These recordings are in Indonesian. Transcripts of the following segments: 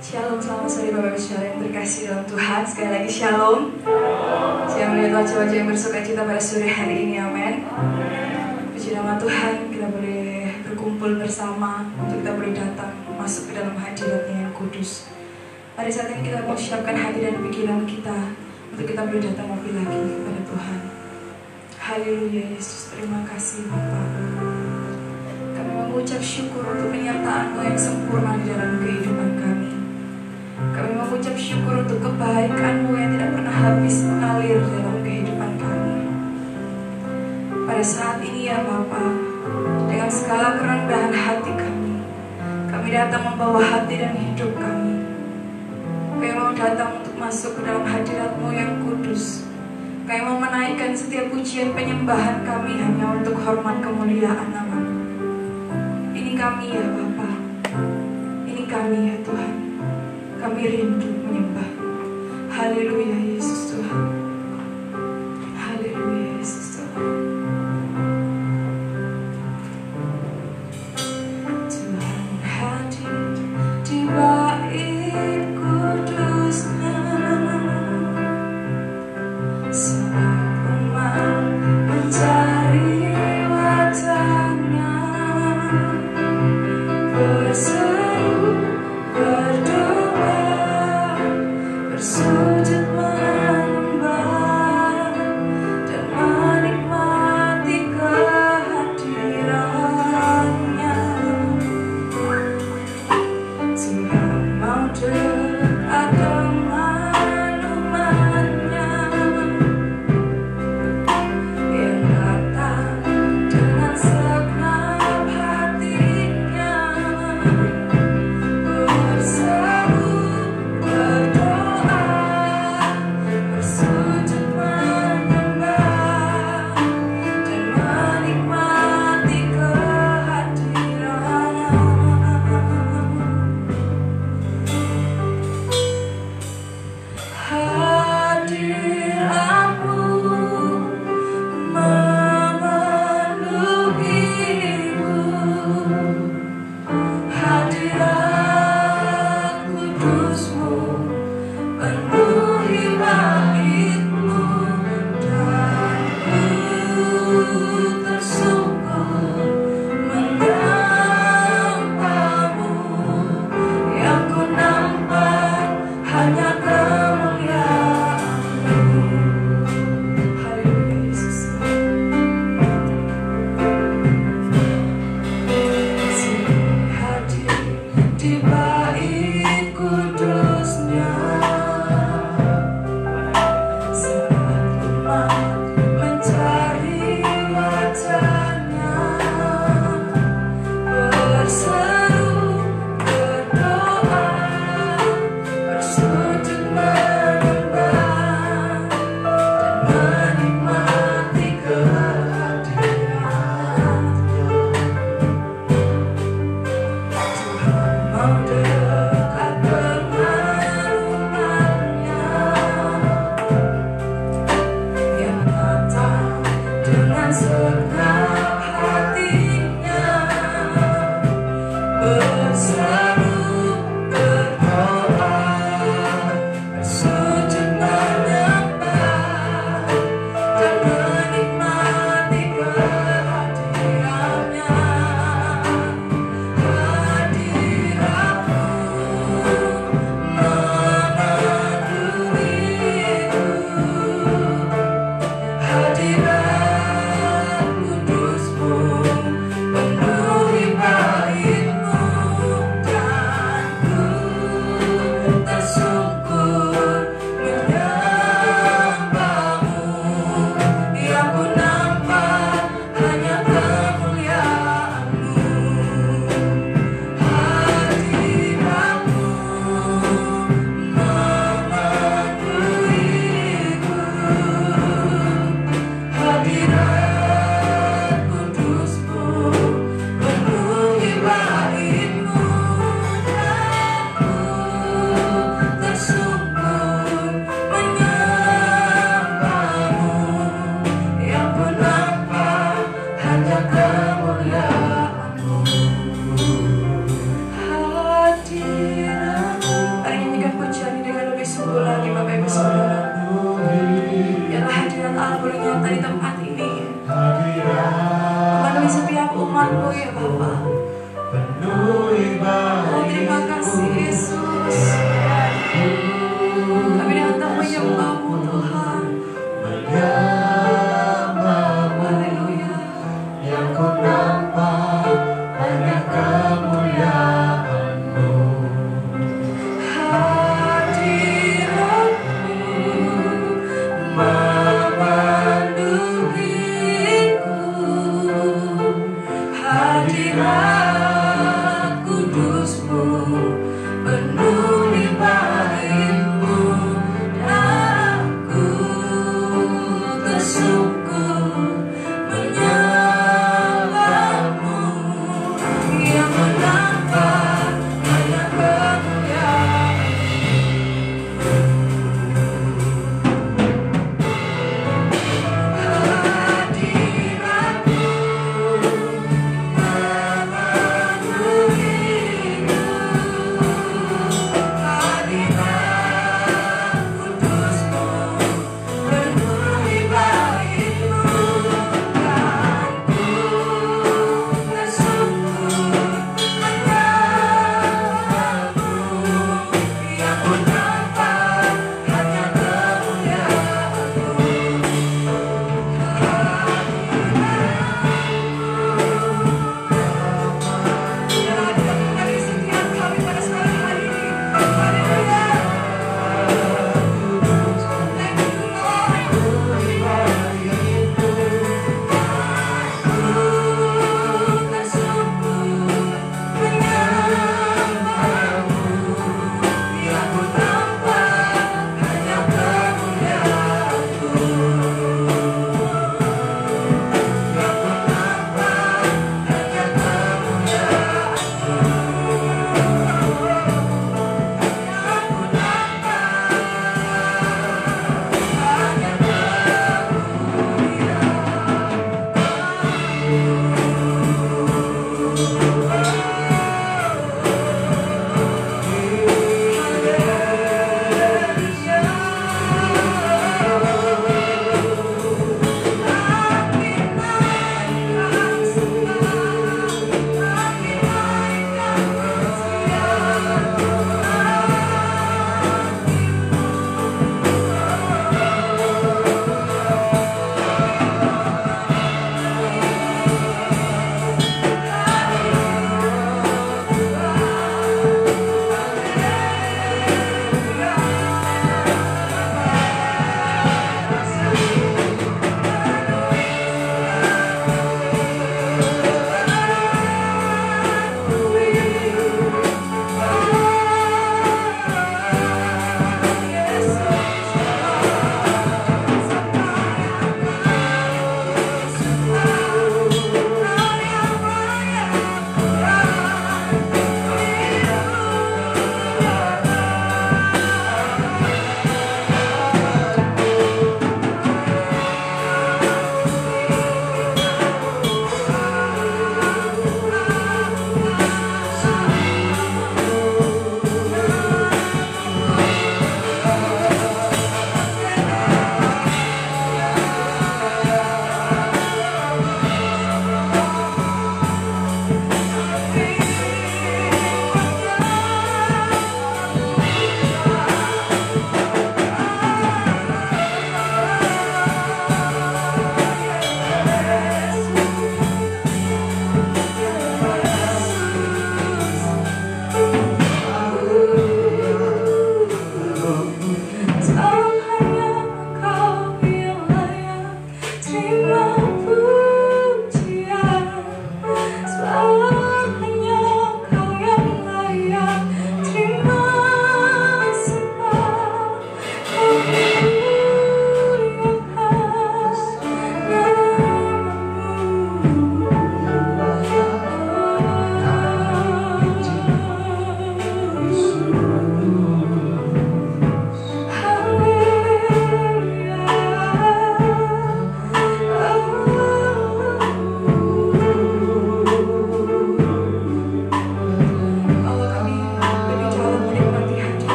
Shalom, selamat sore Bapak Ibu Saudara yang terkasih dalam Tuhan. Sekali lagi shalom. Saya melihat wajah-wajah yang bersuka cita pada sore hari ini, amin. Puji nama Tuhan, kita boleh berkumpul bersama untuk kita boleh datang masuk ke dalam hadirat-Nya yang kudus. Pada saat ini kita mau siapkan hati dan pikiran kita untuk kita boleh datang lebih lagi kepada Tuhan. Haleluya Yesus, terima kasih Bapa. Kami mengucap syukur untuk penyertaan-Mu yang sempurna di dalam kehidupan kami. Kami mengucap syukur untuk kebaikan-Mu yang tidak pernah habis mengalir dalam kehidupan kami. Pada saat ini ya Bapa, dengan segala kerendahan hati kami datang membawa hati dan hidup kami. Kami mau datang untuk masuk ke dalam hadirat-Mu yang kudus. Kami mau menaikkan setiap pujian penyembahan kami hanya untuk hormat kemuliaan nama-Mu. Ini kami ya Bapa, ini kami ya Tuhan. Kami rindu menyembah. Haleluya Yesus Tuhan. Haleluya Yesus Tuhan. Tuhan hadir di bait kudus-Nya saat umat mencari wajah-Nya, berseru, berdoa, bersujud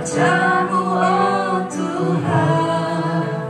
Wajah-Mu, oh Tuhan.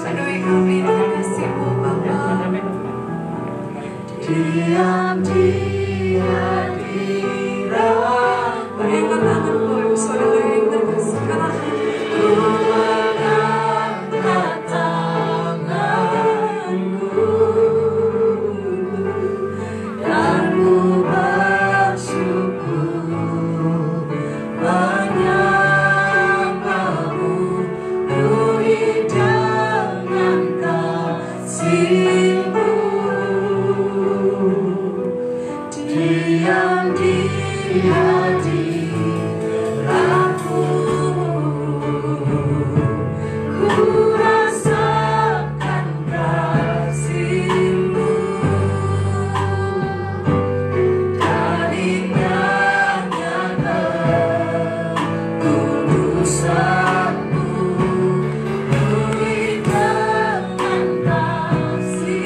Penuhi kami dengan kasih-Mu Bapa. Diam di hadirat. Mari angkat tangan Bapak Ibu Saudara yang terkasih, katakan ku mengangkat tanganku dan ku bersyukur menyembah-Mu, penuhi dengan kasih-Mu. Diam di hadirat-Mu, ku rasakan kasih-Mu dan indahnya kekudusan-Mu, penuhi dengan kasih-Mu.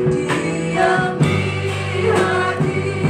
Diam di hadirat-Mu,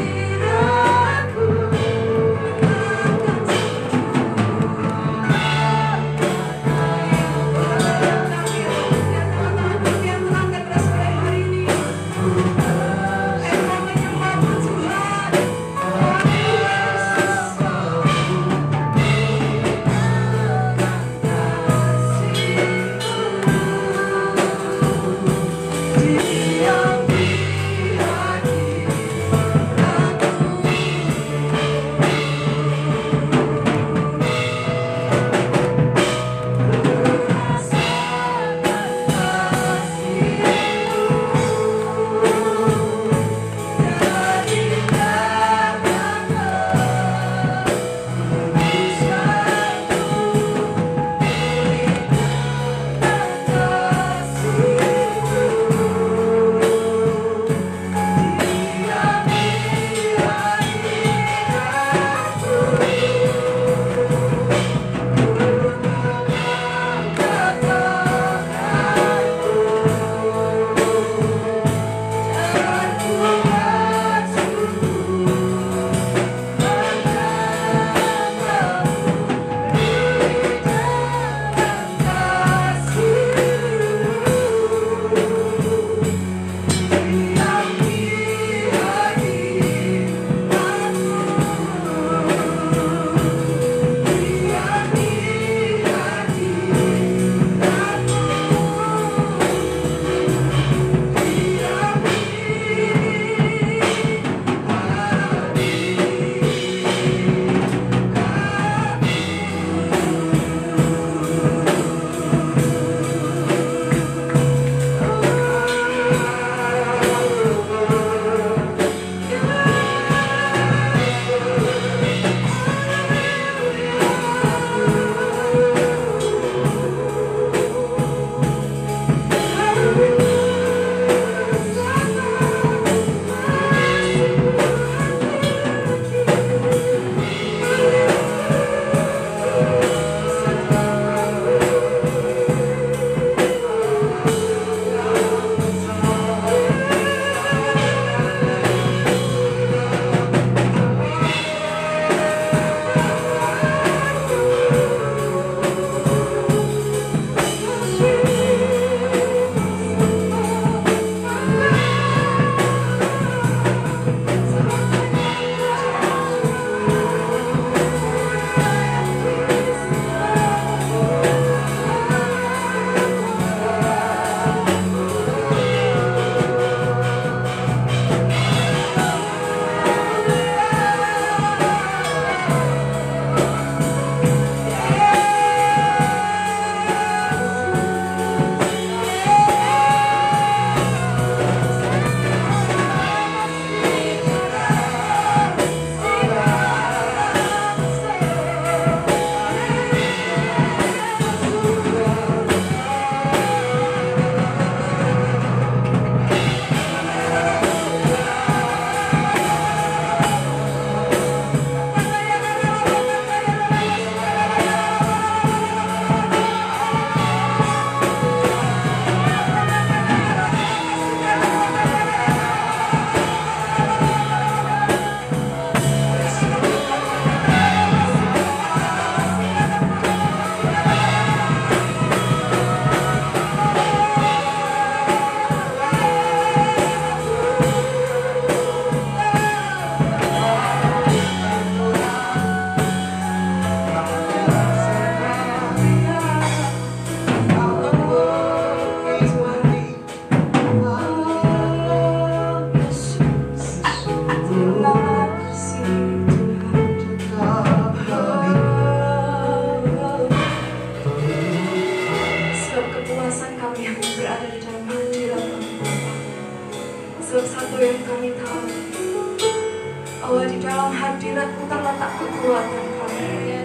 bahwa di dalam hadirat-Mu terletak kekuatan kami.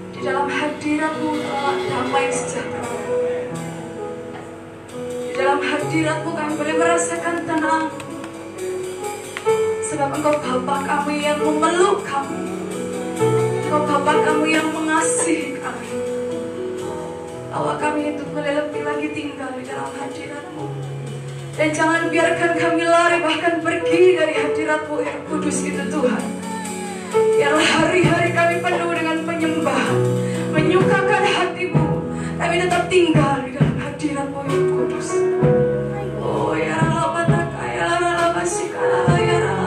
Di dalam hadirat-Mu terletak damai sejahtera. Di dalam hadirat-Mu kami boleh merasakan tenang, sebab Engkau Bapa kami yang memeluk kami. Engkau Bapa kami yang mengasihi kami. Bahwa kami itu boleh lebih lagi tinggal di dalam hadirat-Mu. Dan jangan biarkan kami lari bahkan pergi dari hadirat-Mu yang kudus itu Tuhan. Biarlah hari-hari kami penuh dengan penyembahan, menyukakan hati-Mu. Kami tetap tinggal di dalam hadirat-Mu yang kudus. Oh ya Allah, ya Allah, masikala, ya Allah.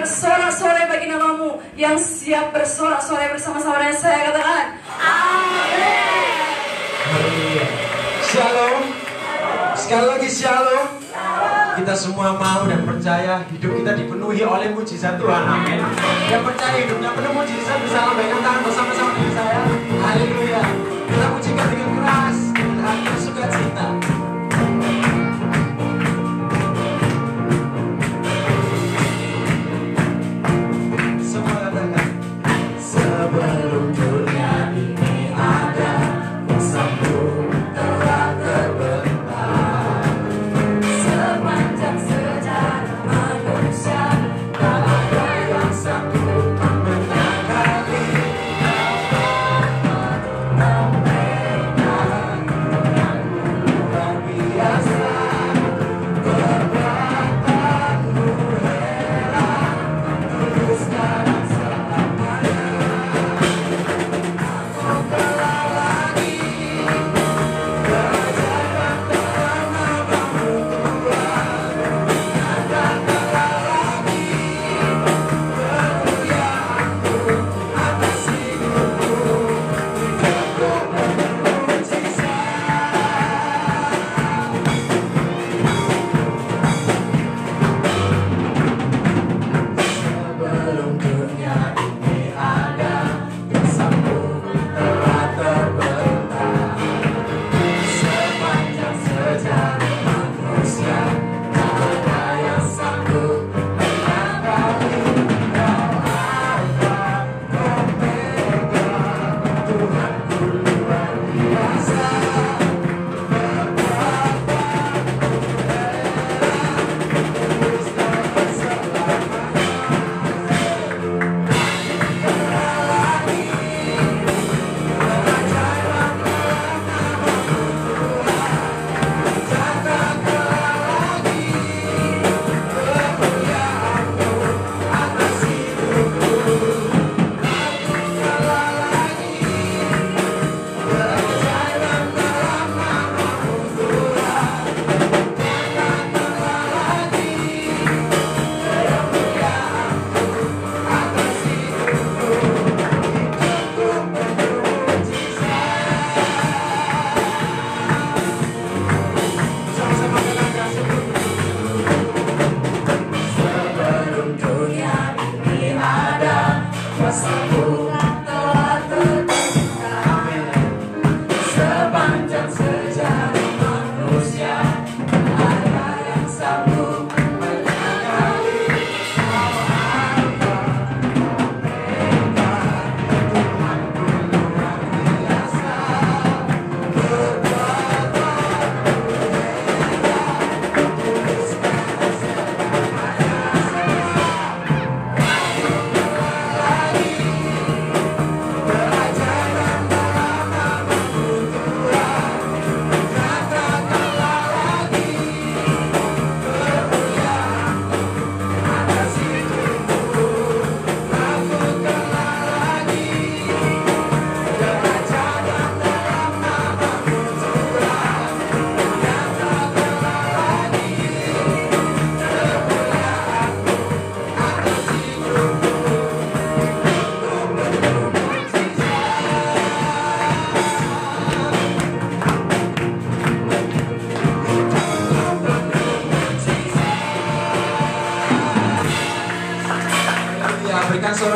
Bersorak-sorai bagi nama-Mu, yang siap bersorak-sorai bersama-sama dengan saya, katakan amin. Shalom. Sekali lagi shalom. Kita semua mau dan percaya hidup kita dipenuhi oleh mujizat Tuhan, amin. Yang percaya hidupnya penuh mujizat bisa lambaikan tangan bersama-sama dengan saya. Haleluya. Kita pujikan dengan keras, dengan hati sukacita. Sebelum dunia ini ada, bersambung telah terbentang. Sepanjang sejarah manusia, tak ada yang sanggup menangkali.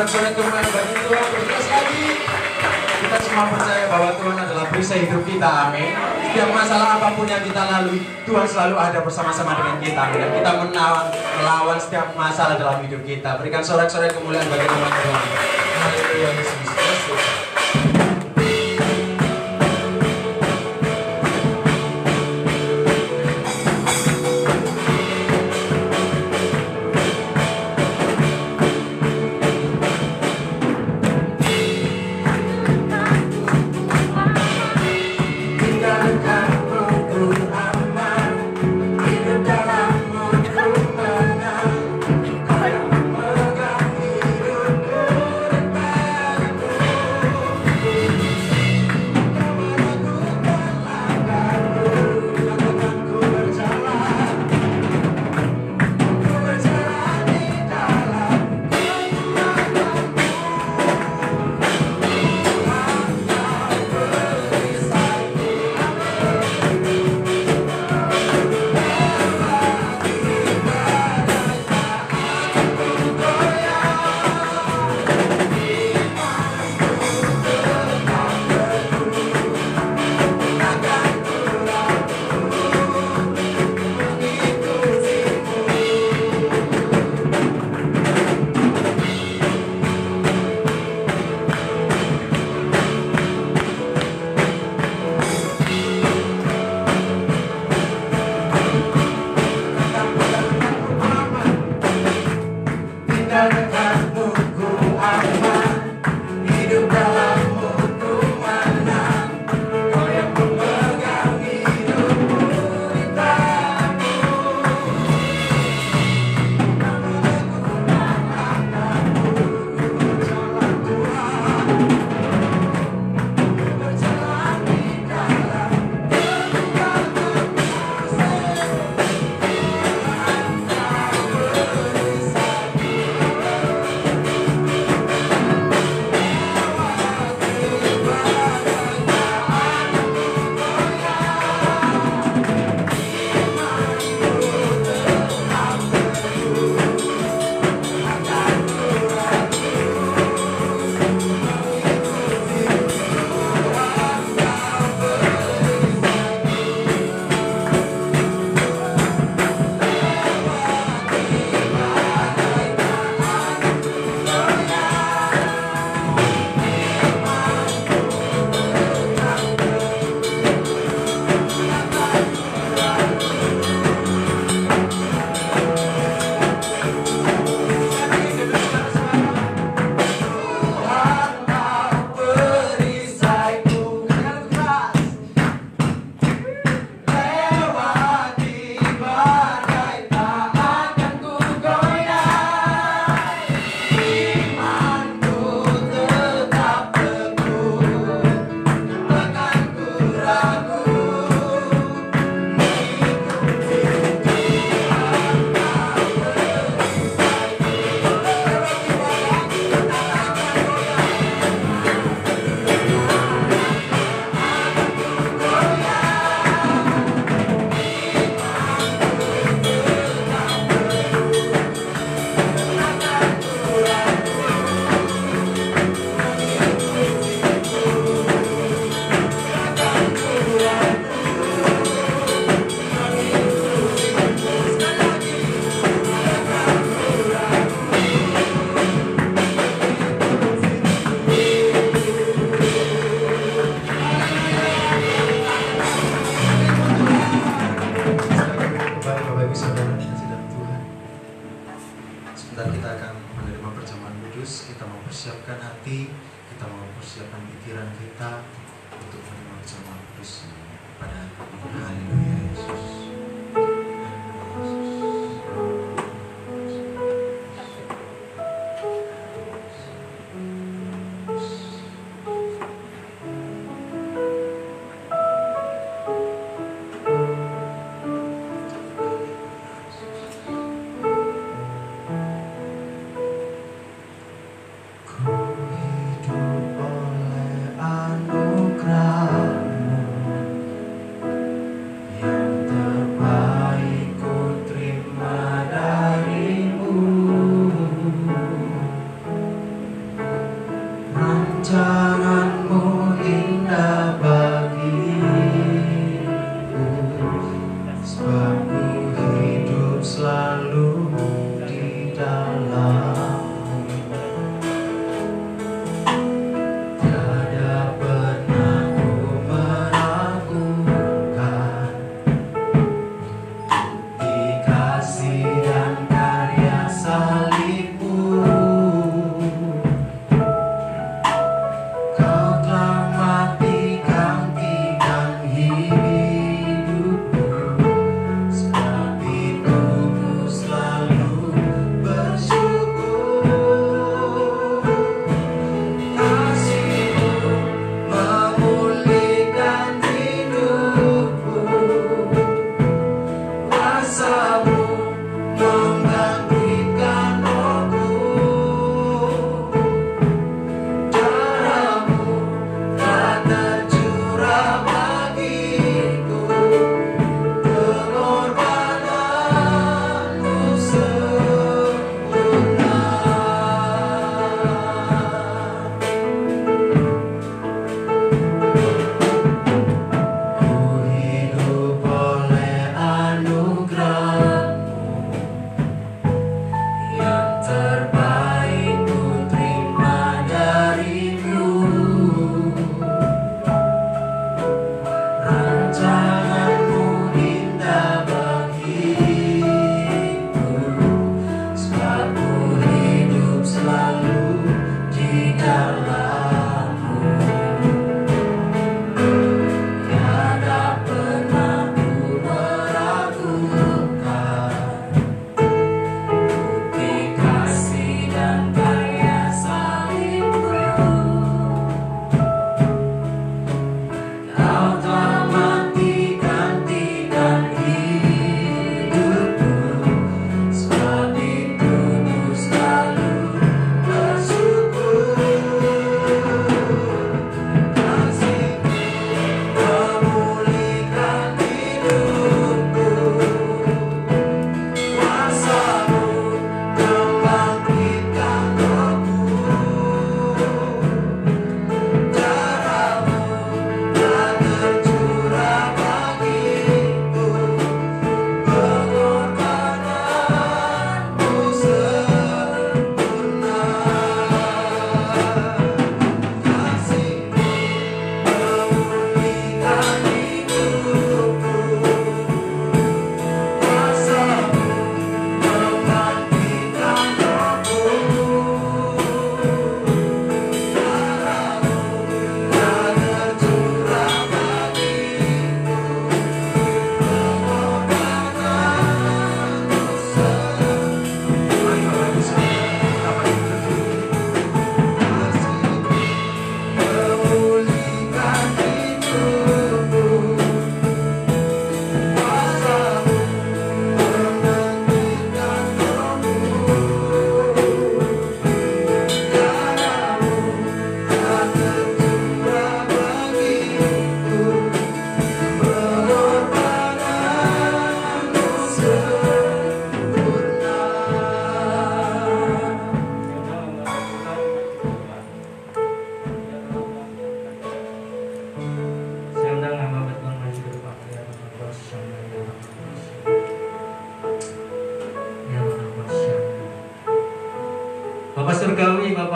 sorak kembali bagi Tuhan. Terus lagi kita semua percaya bahwa Tuhan adalah perisai hidup kita, amin. Setiap masalah apapun yang kita lalui, Tuhan selalu ada bersama-sama dengan kita, amin. Dan kita melawan setiap masalah dalam hidup kita. Berikan sorak-sorak kemuliaan bagi nama Tuhan. Haleluya, Yesus Kristus.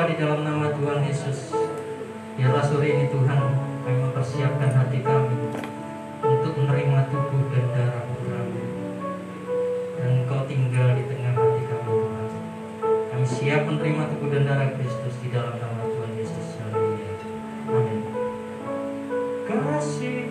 Bapa, di dalam nama Tuhan Yesus, biarlah sore ini Tuhan kami mempersiapkan hati kami untuk menerima tubuh dan darah Tuhan, dan Engkau tinggal di tengah hati kami Tuhan. Kami siap menerima tubuh dan darah Kristus di dalam nama Tuhan Yesus. Haleluya. Amin. Kasih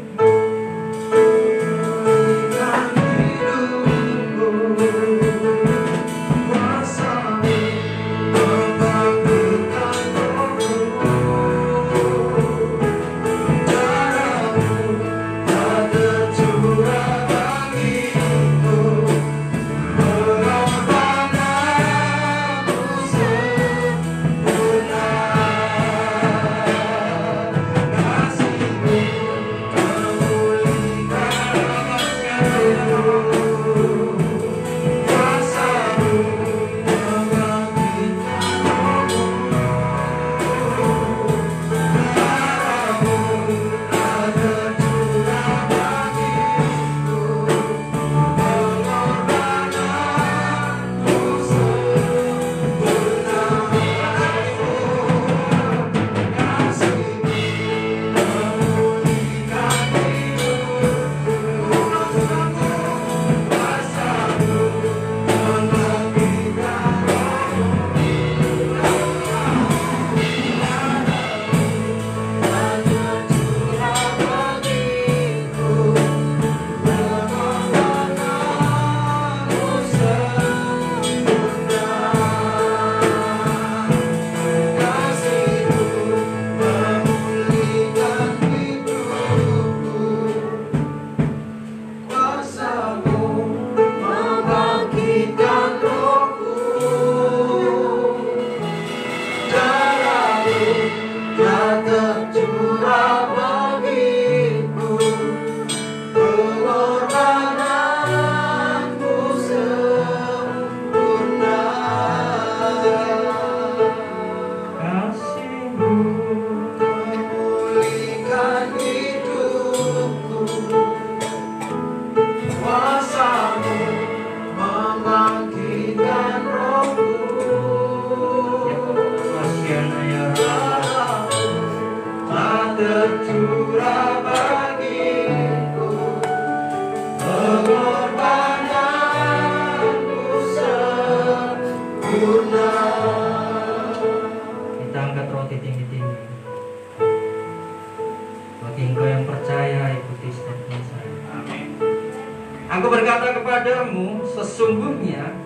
Aku berkata kepadamu, sesungguhnya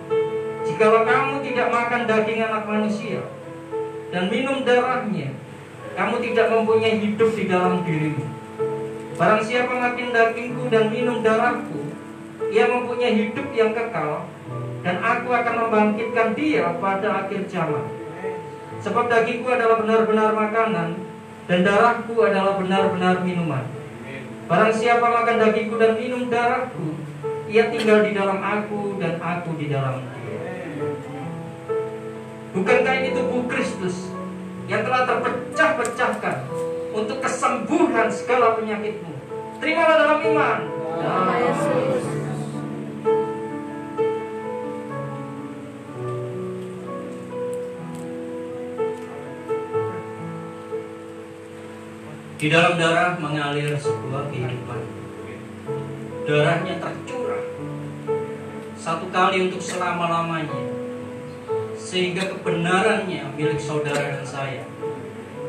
jikalau kamu tidak makan daging anak manusia dan minum darahnya, kamu tidak mempunyai hidup di dalam dirimu. Barang siapa makan dagingku dan minum darahku, ia mempunyai hidup yang kekal, dan aku akan membangkitkan dia pada akhir zaman. Sebab dagingku adalah benar-benar makanan, dan darahku adalah benar-benar minuman. Barang siapa makan dagingku dan minum darahku, ia tinggal di dalam aku dan aku di dalam dia. Bukankah ini tubuh Kristus yang telah terpecah-pecahkan untuk kesembuhan segala penyakitmu? Terimalah dalam iman. Dalam Yesus. Di dalam darah mengalir sebuah kehidupan. Darahnya tercurah satu kali untuk selama-lamanya, sehingga kebenarannya milik saudara dan saya.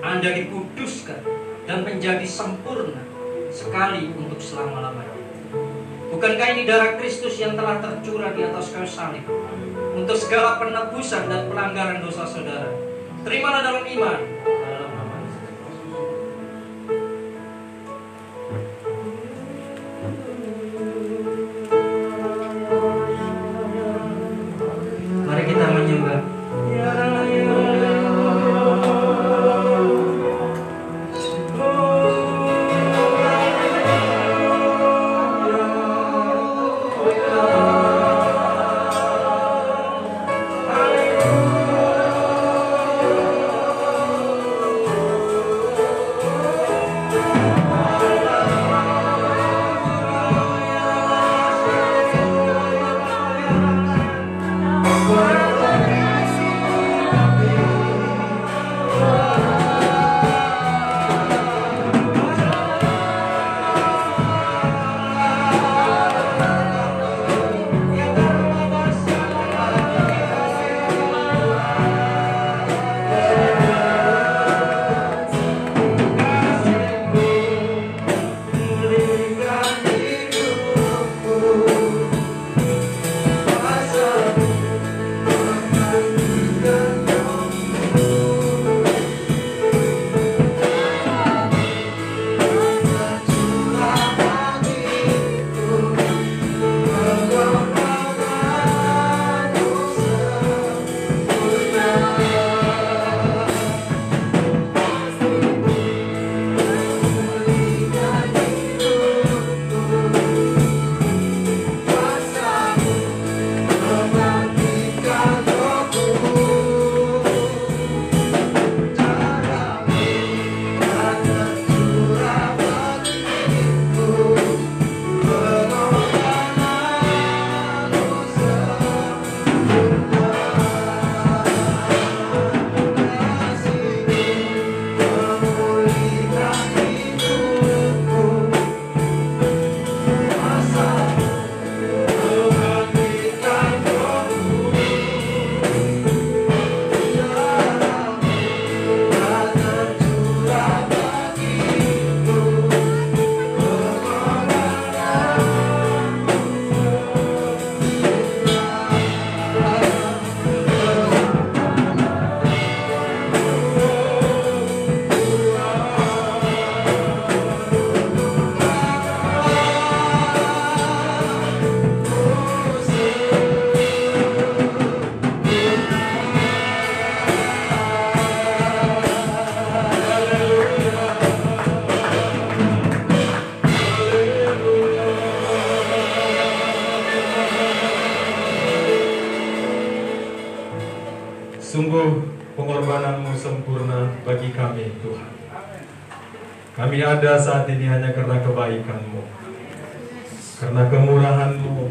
Anda dikuduskan dan menjadi sempurna sekali untuk selama-lamanya. Bukankah ini darah Kristus yang telah tercurah di atas kayu salib untuk segala penebusan dan pelanggaran dosa saudara? Terimalah dalam iman. Mari kita menyembah. sempurna bagi kami, Tuhan. Kami ada saat ini hanya karena kebaikan-Mu, karena kemurahan-Mu.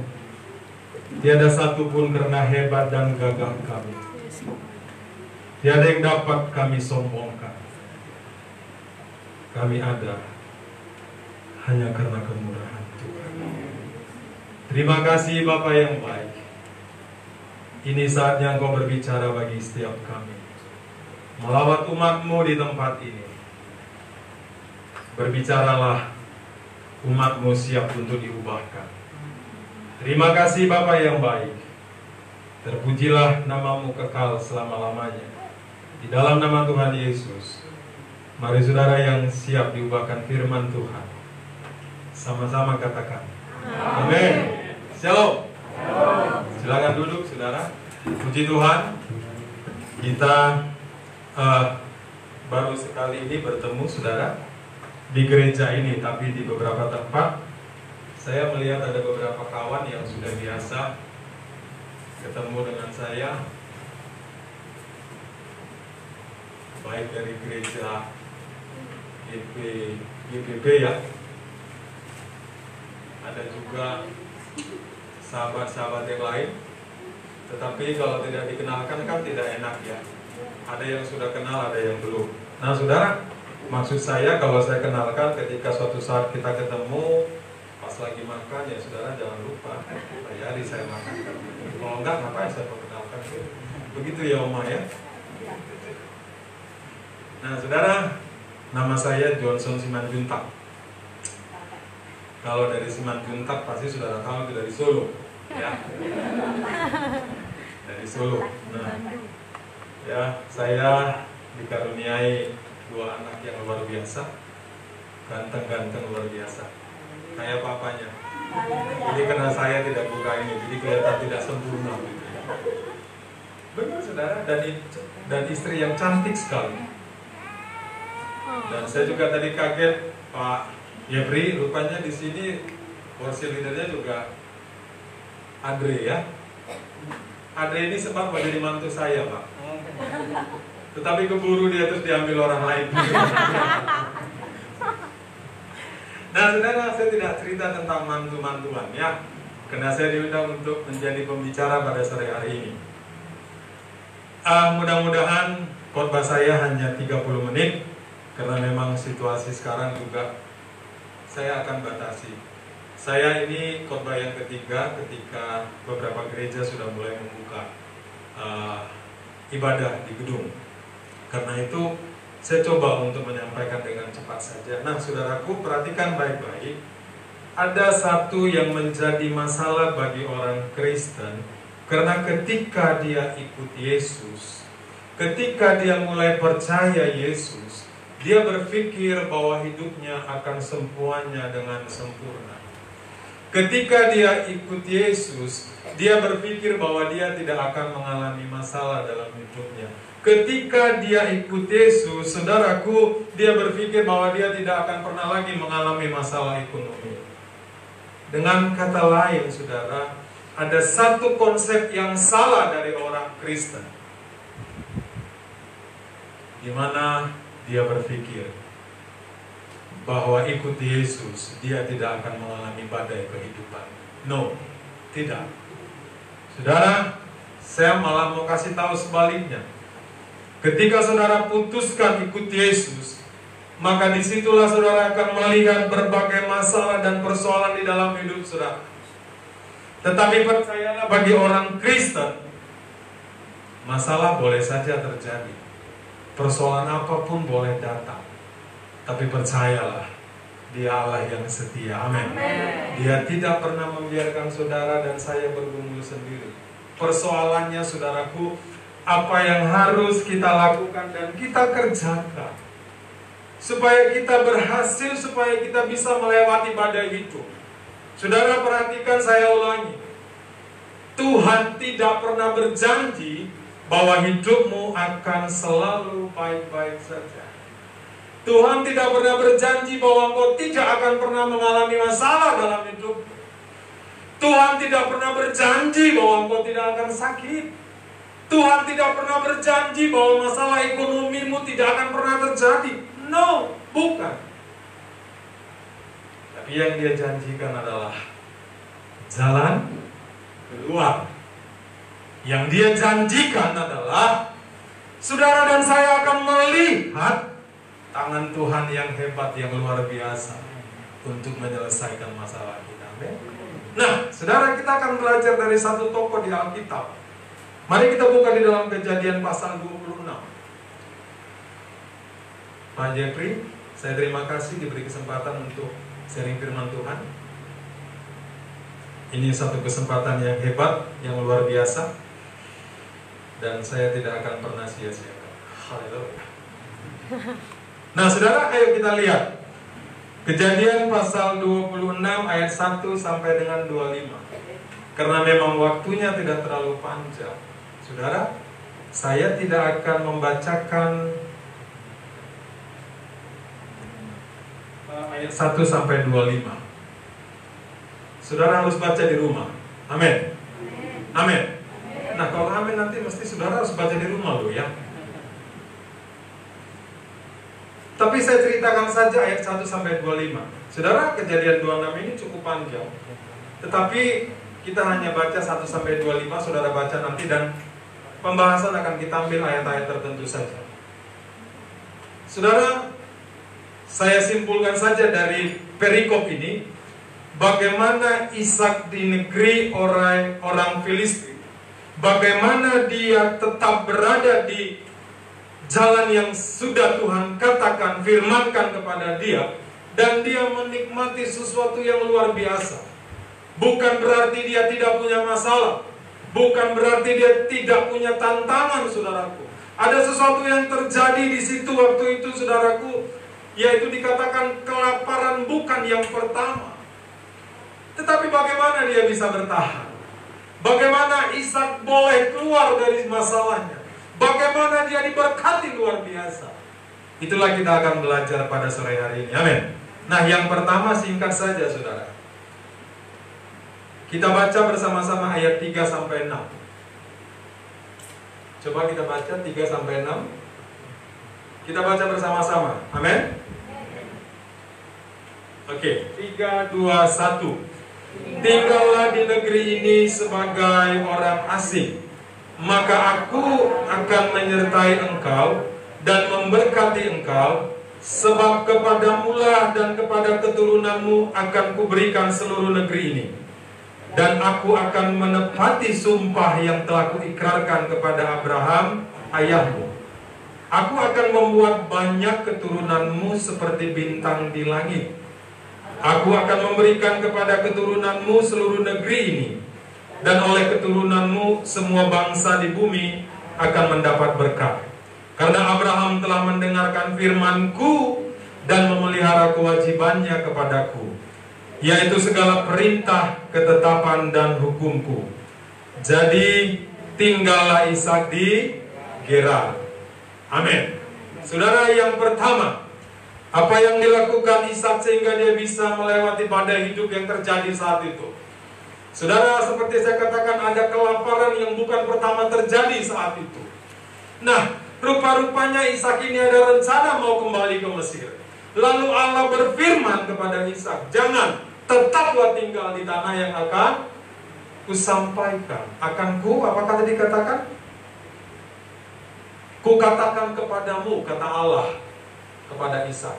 Tiada satupun karena hebat dan gagah kami. Tiada yang dapat kami sombongkan. Kami ada hanya karena kemurahan Tuhan. Terima kasih Bapa yang baik. Ini saatnya Engkau berbicara bagi setiap kami. Melawat umat-Mu di tempat ini. Berbicaralah, umat-Mu siap untuk diubahkan. Terima kasih Bapa yang baik. Terpujilah nama-Mu kekal selama-lamanya. Di dalam nama Tuhan Yesus, mari saudara yang siap diubahkan firman Tuhan, sama-sama katakan amin. Shalom. Silakan duduk saudara. Puji Tuhan, kita baru sekali ini bertemu saudara di gereja ini, tapi di beberapa tempat saya melihat ada beberapa kawan yang sudah biasa ketemu dengan saya, baik dari gereja GPB ya, ada juga sahabat-sahabat yang lain. Tetapi kalau tidak dikenalkan kan tidak enak ya. Ada yang sudah kenal, ada yang belum. Nah saudara, maksud saya kalau saya kenalkan ketika suatu saat kita ketemu pas lagi makan, ya saudara jangan lupa bayari saya makan. Kalau enggak, ngapain saya perkenalkan? Begitu ya Oma ya. Nah saudara, nama saya Johnson Simanjuntak. Kalau dari Simanjuntak pasti saudara tahu itu dari Solo ya. Dari Solo. Nah ya, saya dikaruniai 2 anak yang luar biasa, ganteng-ganteng luar biasa, kayak papanya. Jadi karena saya tidak buka ini, jadi kelihatan tidak sempurna gitu ya. Benar saudara, dan istri yang cantik sekali. Dan saya juga tadi kaget, Pak Yebri, rupanya di sini worship leadernya juga Andre ya. Andre ini sempat mau jadi mantu saya Pak, tetapi keburu dia terus diambil orang lain. Nah saudara, saya tidak cerita tentang mantu-mantuan ya, karena saya diundang untuk menjadi pembicara pada sore hari ini. Mudah-mudahan khotbah saya hanya 30 menit, karena memang situasi sekarang juga saya akan batasi. Saya ini khotbah yang ketiga ketika beberapa gereja sudah mulai membuka ibadah di gedung. Karena itu saya coba untuk menyampaikan dengan cepat saja. Nah saudaraku, perhatikan baik-baik. Ada satu yang menjadi masalah bagi orang Kristen, karena ketika dia ikut Yesus, ketika dia mulai percaya Yesus, dia berpikir bahwa hidupnya akan semuanya dengan sempurna. Ketika dia ikut Yesus, dia berpikir bahwa dia tidak akan mengalami masalah dalam hidupnya. Ketika dia ikut Yesus, saudaraku, dia berpikir bahwa dia tidak akan pernah lagi mengalami masalah ekonomi. Dengan kata lain, saudara, ada satu konsep yang salah dari orang Kristen, di mana dia berpikir bahwa ikut Yesus, dia tidak akan mengalami badai kehidupan. No, tidak. Saudara, saya malah mau kasih tahu sebaliknya. Ketika saudara putuskan ikut Yesus, maka disitulah saudara akan melihat berbagai masalah dan persoalan di dalam hidup saudara. Tetapi percayalah, bagi orang Kristen, masalah boleh saja terjadi, persoalan apapun boleh datang, tapi percayalah, Dia Allah yang setia. Amin. Dia tidak pernah membiarkan saudara dan saya bergumul sendiri. Persoalannya saudaraku, apa yang harus kita lakukan dan kita kerjakan supaya kita berhasil, supaya kita bisa melewati badai itu. Saudara perhatikan, saya ulangi, Tuhan tidak pernah berjanji bahwa hidupmu akan selalu baik-baik saja. Tuhan tidak pernah berjanji bahwa engkau tidak akan pernah mengalami masalah dalam hidup. Tuhan tidak pernah berjanji bahwa engkau tidak akan sakit. Tuhan tidak pernah berjanji bahwa masalah ekonomimu tidak akan pernah terjadi. No, bukan. Tapi yang Dia janjikan adalah jalan keluar. Yang Dia janjikan adalah saudara dan saya akan melihat tangan Tuhan yang hebat, yang luar biasa untuk menyelesaikan masalah kita. Amin. Nah, saudara, kita akan belajar dari satu tokoh di Alkitab. Mari kita buka di dalam Kejadian pasal 26. Pak Jeffrey, saya terima kasih diberi kesempatan untuk sharing firman Tuhan. Ini satu kesempatan yang hebat, yang luar biasa, dan saya tidak akan pernah sia-siakan. Haleluya. Nah, saudara, ayo kita lihat Kejadian pasal 26 ayat 1 sampai dengan 25. Karena memang waktunya tidak terlalu panjang, saudara, saya tidak akan membacakan ayat 1 sampai 25. Saudara harus baca di rumah. Amin. Amin. Nah, kalau amin nanti mesti saudara harus baca di rumah loh ya. Tapi saya ceritakan saja ayat 1 sampai 25. Saudara, Kejadian 26 ini cukup panjang. Tetapi kita hanya baca 1 sampai 25, saudara baca nanti, dan pembahasan akan kita ambil ayat-ayat tertentu saja. Saudara, saya simpulkan saja dari perikop ini, bagaimana Ishak di negeri orang Filistin, bagaimana dia tetap berada di jalan yang sudah Tuhan katakan, firmankan kepada dia, dan dia menikmati sesuatu yang luar biasa. Bukan berarti dia tidak punya masalah, bukan berarti dia tidak punya tantangan, saudaraku. Ada sesuatu yang terjadi di situ waktu itu, saudaraku, yaitu dikatakan kelaparan bukan yang pertama. Tetapi bagaimana dia bisa bertahan? Bagaimana Ishak boleh keluar dari masalahnya? Bagaimana dia diberkati luar biasa? Itulah kita akan belajar pada sore hari ini. Amin. Nah, yang pertama singkat saja, saudara. Kita baca bersama-sama ayat 3 sampai 6. Coba kita baca 3 sampai 6. Kita baca bersama-sama. Amin. Oke, 3, 2, 1. Tinggallah di negeri ini sebagai orang asing, maka aku akan menyertai engkau dan memberkati engkau, sebab kepadamulah dan kepada keturunanmu akan kuberikan seluruh negeri ini. Dan aku akan menepati sumpah yang telah kuikrarkan kepada Abraham ayahmu. Aku akan membuat banyak keturunanmu seperti bintang di langit. Aku akan memberikan kepada keturunanmu seluruh negeri ini, dan oleh keturunanmu semua bangsa di bumi akan mendapat berkat. Karena Abraham telah mendengarkan firman-Ku dan memelihara kewajibannya kepadaku, yaitu segala perintah, ketetapan, dan hukum-Ku. Jadi tinggallah Ishak di Gerar. Amin. Saudara, yang pertama, apa yang dilakukan Ishak sehingga dia bisa melewati badai hidup yang terjadi saat itu? Saudara, seperti saya katakan, ada kelaparan yang bukan pertama terjadi saat itu. Nah, rupa-rupanya Ishak ini ada rencana mau kembali ke Mesir. Lalu Allah berfirman kepada Ishak, jangan, tetaplah tinggal di tanah yang akan kusampaikan. Apa kata dikatakan? Kukatakan kepadamu, kata Allah kepada Ishak.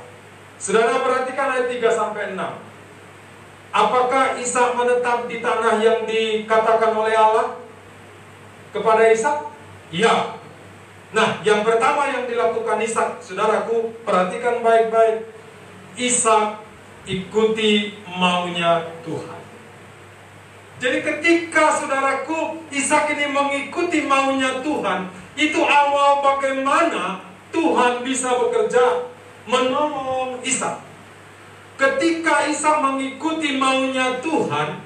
Saudara, perhatikan ayat 3 sampai 6. Apakah Ishak menetap di tanah yang dikatakan oleh Allah kepada Ishak? Ya. Nah, yang pertama yang dilakukan Ishak, saudaraku, perhatikan baik-baik. Ishak ikuti maunya Tuhan. Jadi ketika saudaraku Ishak ini mengikuti maunya Tuhan, itu awal bagaimana Tuhan bisa bekerja menolong Ishak. Ketika Ishak mengikuti maunya Tuhan,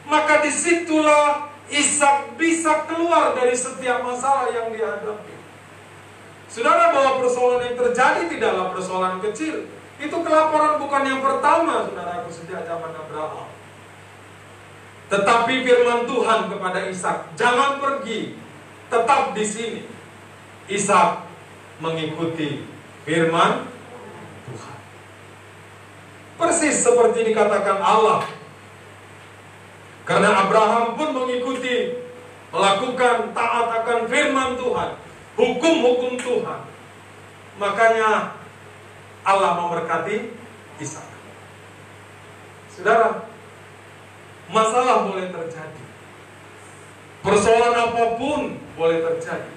maka disitulah Ishak bisa keluar dari setiap masalah yang dihadapi. Saudara, bahwa persoalan yang terjadi tidaklah persoalan kecil. Itu kelaparan bukan yang pertama, saudaraku, sejak zaman Abraham. Tetapi firman Tuhan kepada Ishak, jangan pergi, tetap di sini. Ishak mengikuti firman Tuhan. Persis seperti dikatakan Allah. Karena Abraham pun mengikuti, melakukan taat akan firman Tuhan, hukum-hukum Tuhan. Makanya Allah memberkati Ishak. Saudara, masalah boleh terjadi, persoalan apapun boleh terjadi.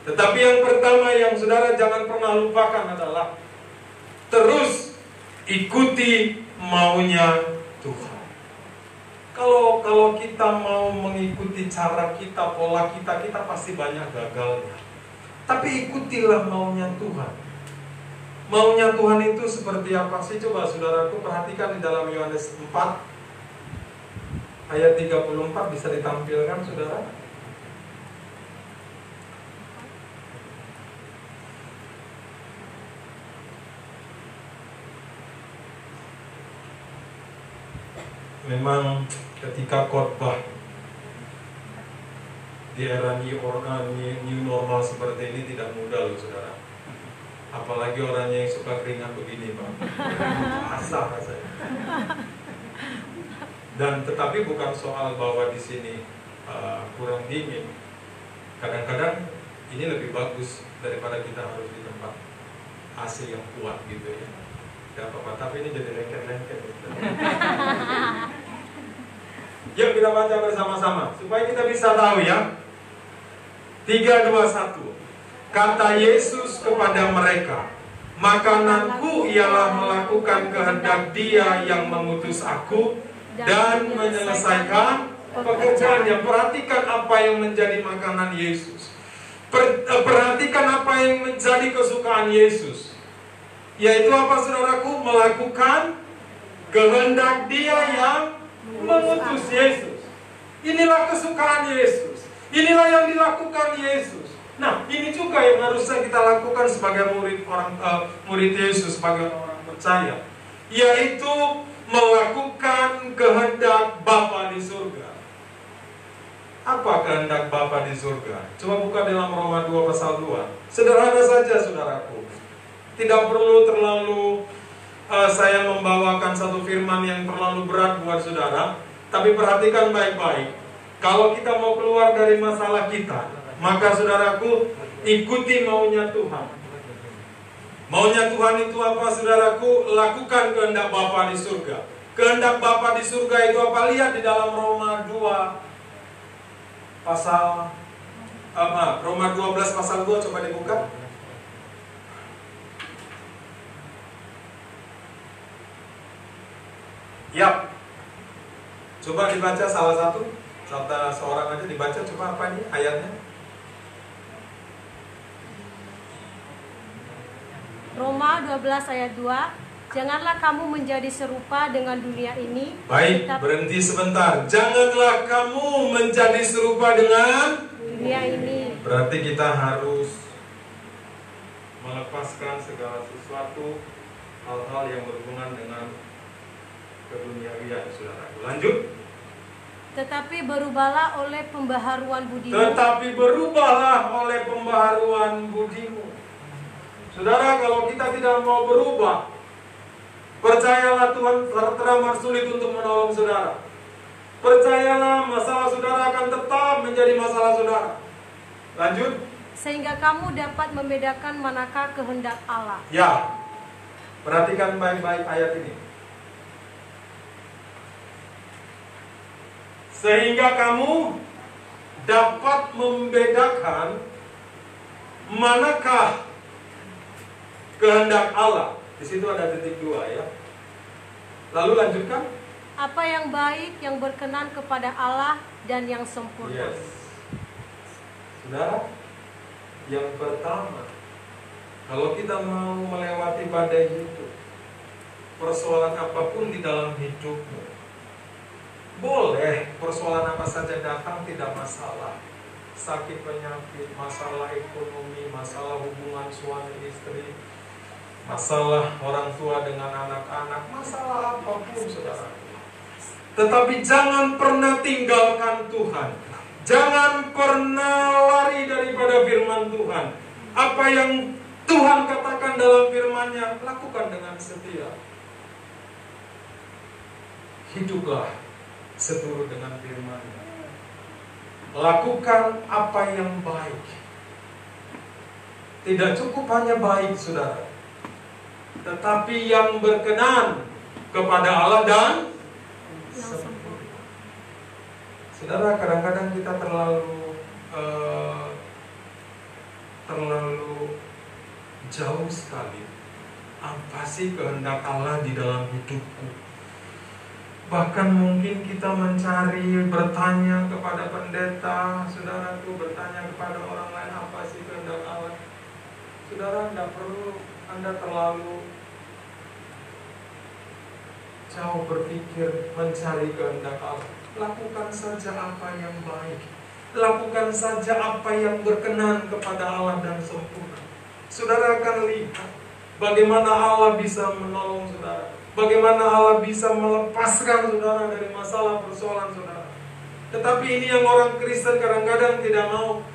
Tetapi yang pertama yang saudara jangan pernah lupakan adalah terus ikuti maunya Tuhan. Kalau kita mau mengikuti cara kita, pola kita pasti banyak gagalnya. Tapi ikutilah maunya Tuhan. Maunya Tuhan itu seperti apa sih? Coba saudaraku perhatikan di dalam Yohanes 4 ayat 34, bisa ditampilkan saudara. Memang ketika khotbah di era new normal seperti ini tidak mudah loh saudara. Apalagi orangnya yang suka keringat begini Pak. Asal rasanya. Dan tetapi bukan soal bahwa di sini kurang dingin. Kadang-kadang ini lebih bagus daripada kita harus di tempat AC yang kuat gitu ya. Tidak apa-apa, tapi ini jadi lengket-lengket. Yuk kita baca bersama-sama supaya kita bisa tahu ya. 3, 2, 1. Kata Yesus kepada mereka, makananku ialah melakukan kehendak Dia yang mengutus aku dan menyelesaikan pekerjaannya. Perhatikan apa yang menjadi makanan Yesus. Perhatikan apa yang menjadi kesukaan Yesus. Yaitu apa saudaraku? Melakukan kehendak Dia yang mengutus Yesus. Inilah kesukaan Yesus. Inilah yang dilakukan Yesus. Nah, ini juga yang harusnya kita lakukan sebagai murid Yesus, sebagai orang percaya, yaitu melakukan kehendak Bapa di surga. Apa kehendak Bapa di surga? Coba buka dalam Roma 2 pasal 2. Sederhana saja saudaraku. Tidak perlu terlalu saya membawakan satu firman yang terlalu berat buat saudara. Tapi perhatikan baik-baik. Kalau kita mau keluar dari masalah kita, maka saudaraku, ikuti maunya Tuhan. Maunya Tuhan itu apa saudaraku? Lakukan kehendak Bapa di surga. Kehendak Bapa di surga itu apa? Lihat di dalam Roma 2 pasal Roma 12 pasal 2, coba dibuka. Yap. Coba dibaca salah satu. Seorang aja dibaca, coba apa ini ayatnya? Roma 12 ayat 2. Janganlah kamu menjadi serupa dengan dunia ini. Baik, berhenti sebentar. Janganlah kamu menjadi serupa dengan dunia ini. Berarti kita harus melepaskan segala sesuatu, hal-hal yang berhubungan dengan keduniawian, saudara. Lanjut. Tetapi berubahlah oleh pembaharuan budimu. Tetapi berubahlah oleh pembaharuan budimu. Saudara, kalau kita tidak mau berubah, percayalah Tuhan teramat sulit untuk menolong saudara. Percayalah masalah saudara akan tetap menjadi masalah saudara. Lanjut. Sehingga kamu dapat membedakan manakah kehendak Allah. Ya, perhatikan baik-baik ayat ini. Sehingga kamu dapat membedakan manakah kehendak Allah. Di situ ada titik 2 ya. Lalu lanjutkan. Apa yang baik, yang berkenan kepada Allah dan yang sempurna. Yes. Saudara, yang pertama, kalau kita mau melewati badai hidup, persoalan apapun di dalam hidupmu, boleh persoalan apa saja datang, tidak masalah. Sakit penyakit, masalah ekonomi, masalah hubungan suami istri, masalah orang tua dengan anak-anak, masalah apapun saudara. Tetapi jangan pernah tinggalkan Tuhan. Jangan pernah lari daripada firman Tuhan. Apa yang Tuhan katakan dalam firman-Nya, lakukan dengan setia. Hiduplah seturut dengan firman-Nya. Lakukan apa yang baik. Tidak cukup hanya baik, saudara, tetapi yang berkenan kepada Allah dan sempurna. Saudara, kadang-kadang kita terlalu jauh sekali. Apa sih kehendak Allah di dalam hidupku? Bahkan mungkin kita mencari, bertanya kepada pendeta, saudaraku, bertanya kepada orang lain, apa sih kehendak Allah? Saudara, tidak perlu Anda terlalu jauh berpikir mencari kehendak Allah. Lakukan saja apa yang baik. Lakukan saja apa yang berkenan kepada Allah dan sempurna. Saudara akan lihat bagaimana Allah bisa menolong saudara. Bagaimana Allah bisa melepaskan saudara dari masalah persoalan saudara. Tetapi ini yang orang Kristen kadang-kadang tidak mau.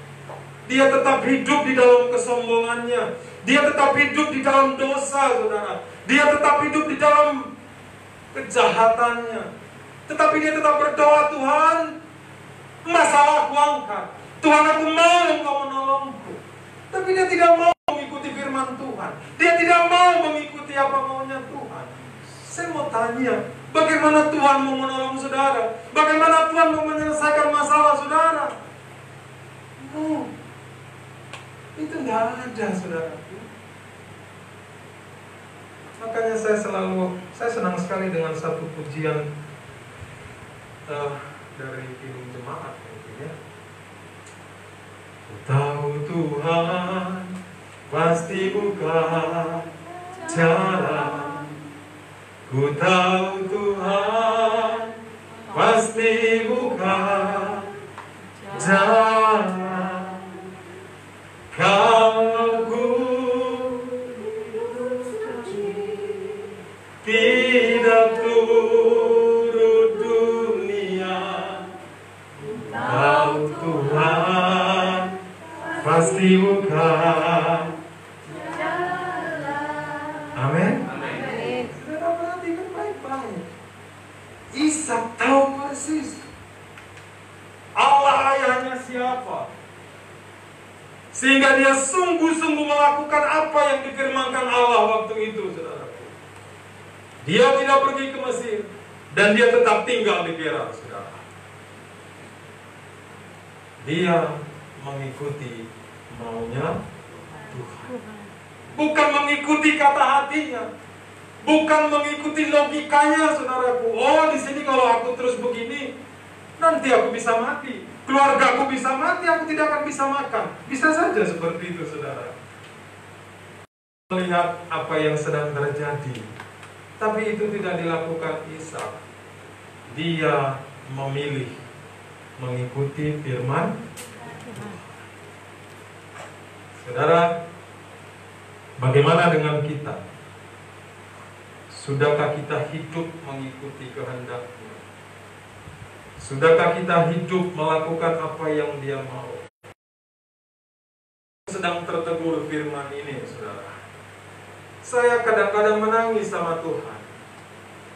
Dia tetap hidup di dalam kesombongannya. Dia tetap hidup di dalam dosa saudara. Dia tetap hidup di dalam kejahatannya. Tetapi dia tetap berdoa, Tuhan, masalahku angkat. Tuhan, aku mau Engkau menolongku. Tapi dia tidak mau mengikuti firman Tuhan. Dia tidak mau mengikuti apa maunya Tuhan. Saya mau tanya, bagaimana Tuhan mau menolong saudara? Bagaimana Tuhan mau menyelesaikan masalah saudara? Itu tidak ada, saudara. Makanya saya senang sekali dengan satu pujian dari film jemaat mungkin ya. Ku tahu Tuhan pasti buka jalan. Ku tahu Tuhan pasti buka jalan. Kalau ku tidak turut dunia, tahu Tuhan pasti buka. Amin. Saudara perhatikan baik-baik. Ishak tahu persis Allah ayahnya siapa, sehingga dia sungguh-sungguh melakukan apa yang difirmankan Allah waktu itu, saudara. Dia tidak pergi ke Mesir dan dia tetap tinggal di Gerar, saudara. Dia mengikuti maunya Tuhan. Bukan mengikuti kata hatinya. Bukan mengikuti logikanya, saudaraku. Oh, di sini kalau aku terus begini, nanti aku bisa mati. Keluargaku bisa mati, aku tidak akan bisa makan. Bisa saja seperti itu, saudara. Melihat apa yang sedang terjadi. Tapi itu tidak dilakukan Ishak. Dia memilih mengikuti firman Tuhan. Saudara, bagaimana dengan kita? Sudahkah kita hidup mengikuti kehendak-Nya? Sudahkah kita hidup melakukan apa yang Dia mau? Sedang tertegur firman ini, saudara. Saya kadang-kadang menangis sama Tuhan.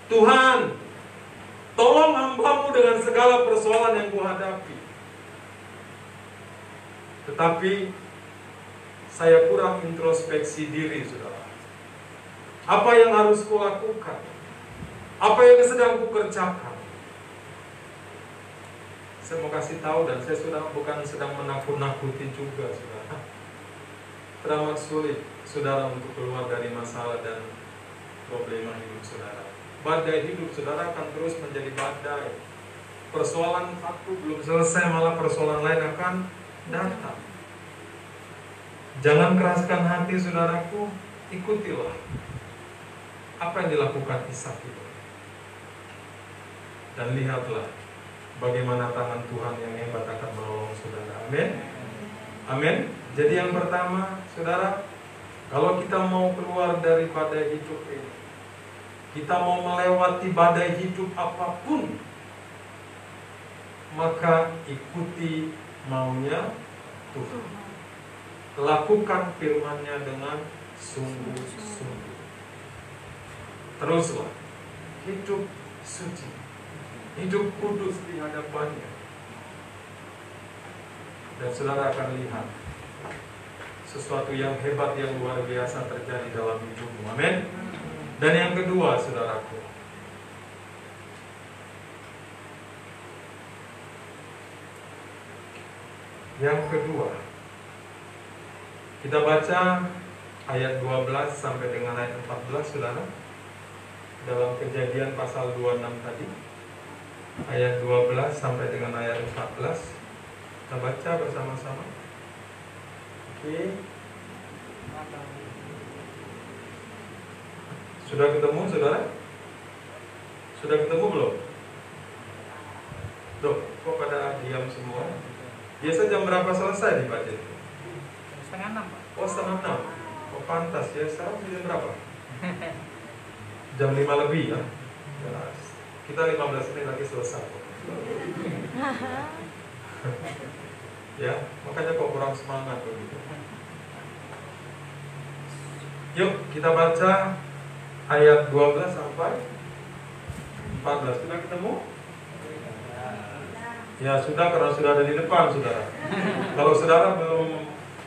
Tuhan, tolong hamba-Mu dengan segala persoalan yang kuhadapi. Tetapi saya kurang introspeksi diri, saudara. Apa yang harus kulakukan? Apa yang sedang kukerjakan? Saya mau kasih tahu, dan saya bukan sedang menakut-nakuti juga, saudara. Teramat sulit, saudara, untuk keluar dari masalah dan problema hidup saudara. Badai hidup saudara akan terus menjadi badai. Persoalan satu belum selesai, malah persoalan lain akan datang. Jangan keraskan hati, saudaraku. Ikutilah apa yang dilakukan Ishak itu. Dan lihatlah bagaimana tangan Tuhan yang hebat akan menolong saudara. Amin. Amin. Jadi yang pertama, saudara, kalau kita mau keluar dari badai hidup ini, kita mau melewati badai hidup apapun, maka ikuti maunya Tuhan. Lakukan firman-Nya dengan sungguh-sungguh. Teruslah hidup suci, hidup kudus di hadapan-Nya. Dan saudara akan lihat sesuatu yang hebat, yang luar biasa terjadi dalam hidupmu. Amin. Dan yang kedua, saudaraku, kita baca ayat 12 sampai dengan ayat 14, saudara. Dalam Kejadian pasal 26 tadi, ayat 12 sampai dengan ayat 14. Kita baca bersama-sama. Oke. Sudah ketemu, saudara? Sudah ketemu belum? Loh, kok pada diam semua? Biasa jam berapa selesai dibaca itu? 5:30, Pak. Oh, 5:30. Oh, pantas ya. Sekarang jam berapa? Jam 5 lebih ya. Jelas. Kita 15 menit lagi selesai. Ya, makanya kok kurang semangat begitu. Yuk, kita baca ayat 12 sampai 14. Sudah ketemu? Ya, sudah, karena sudah ada di depan, saudara. Kalau saudara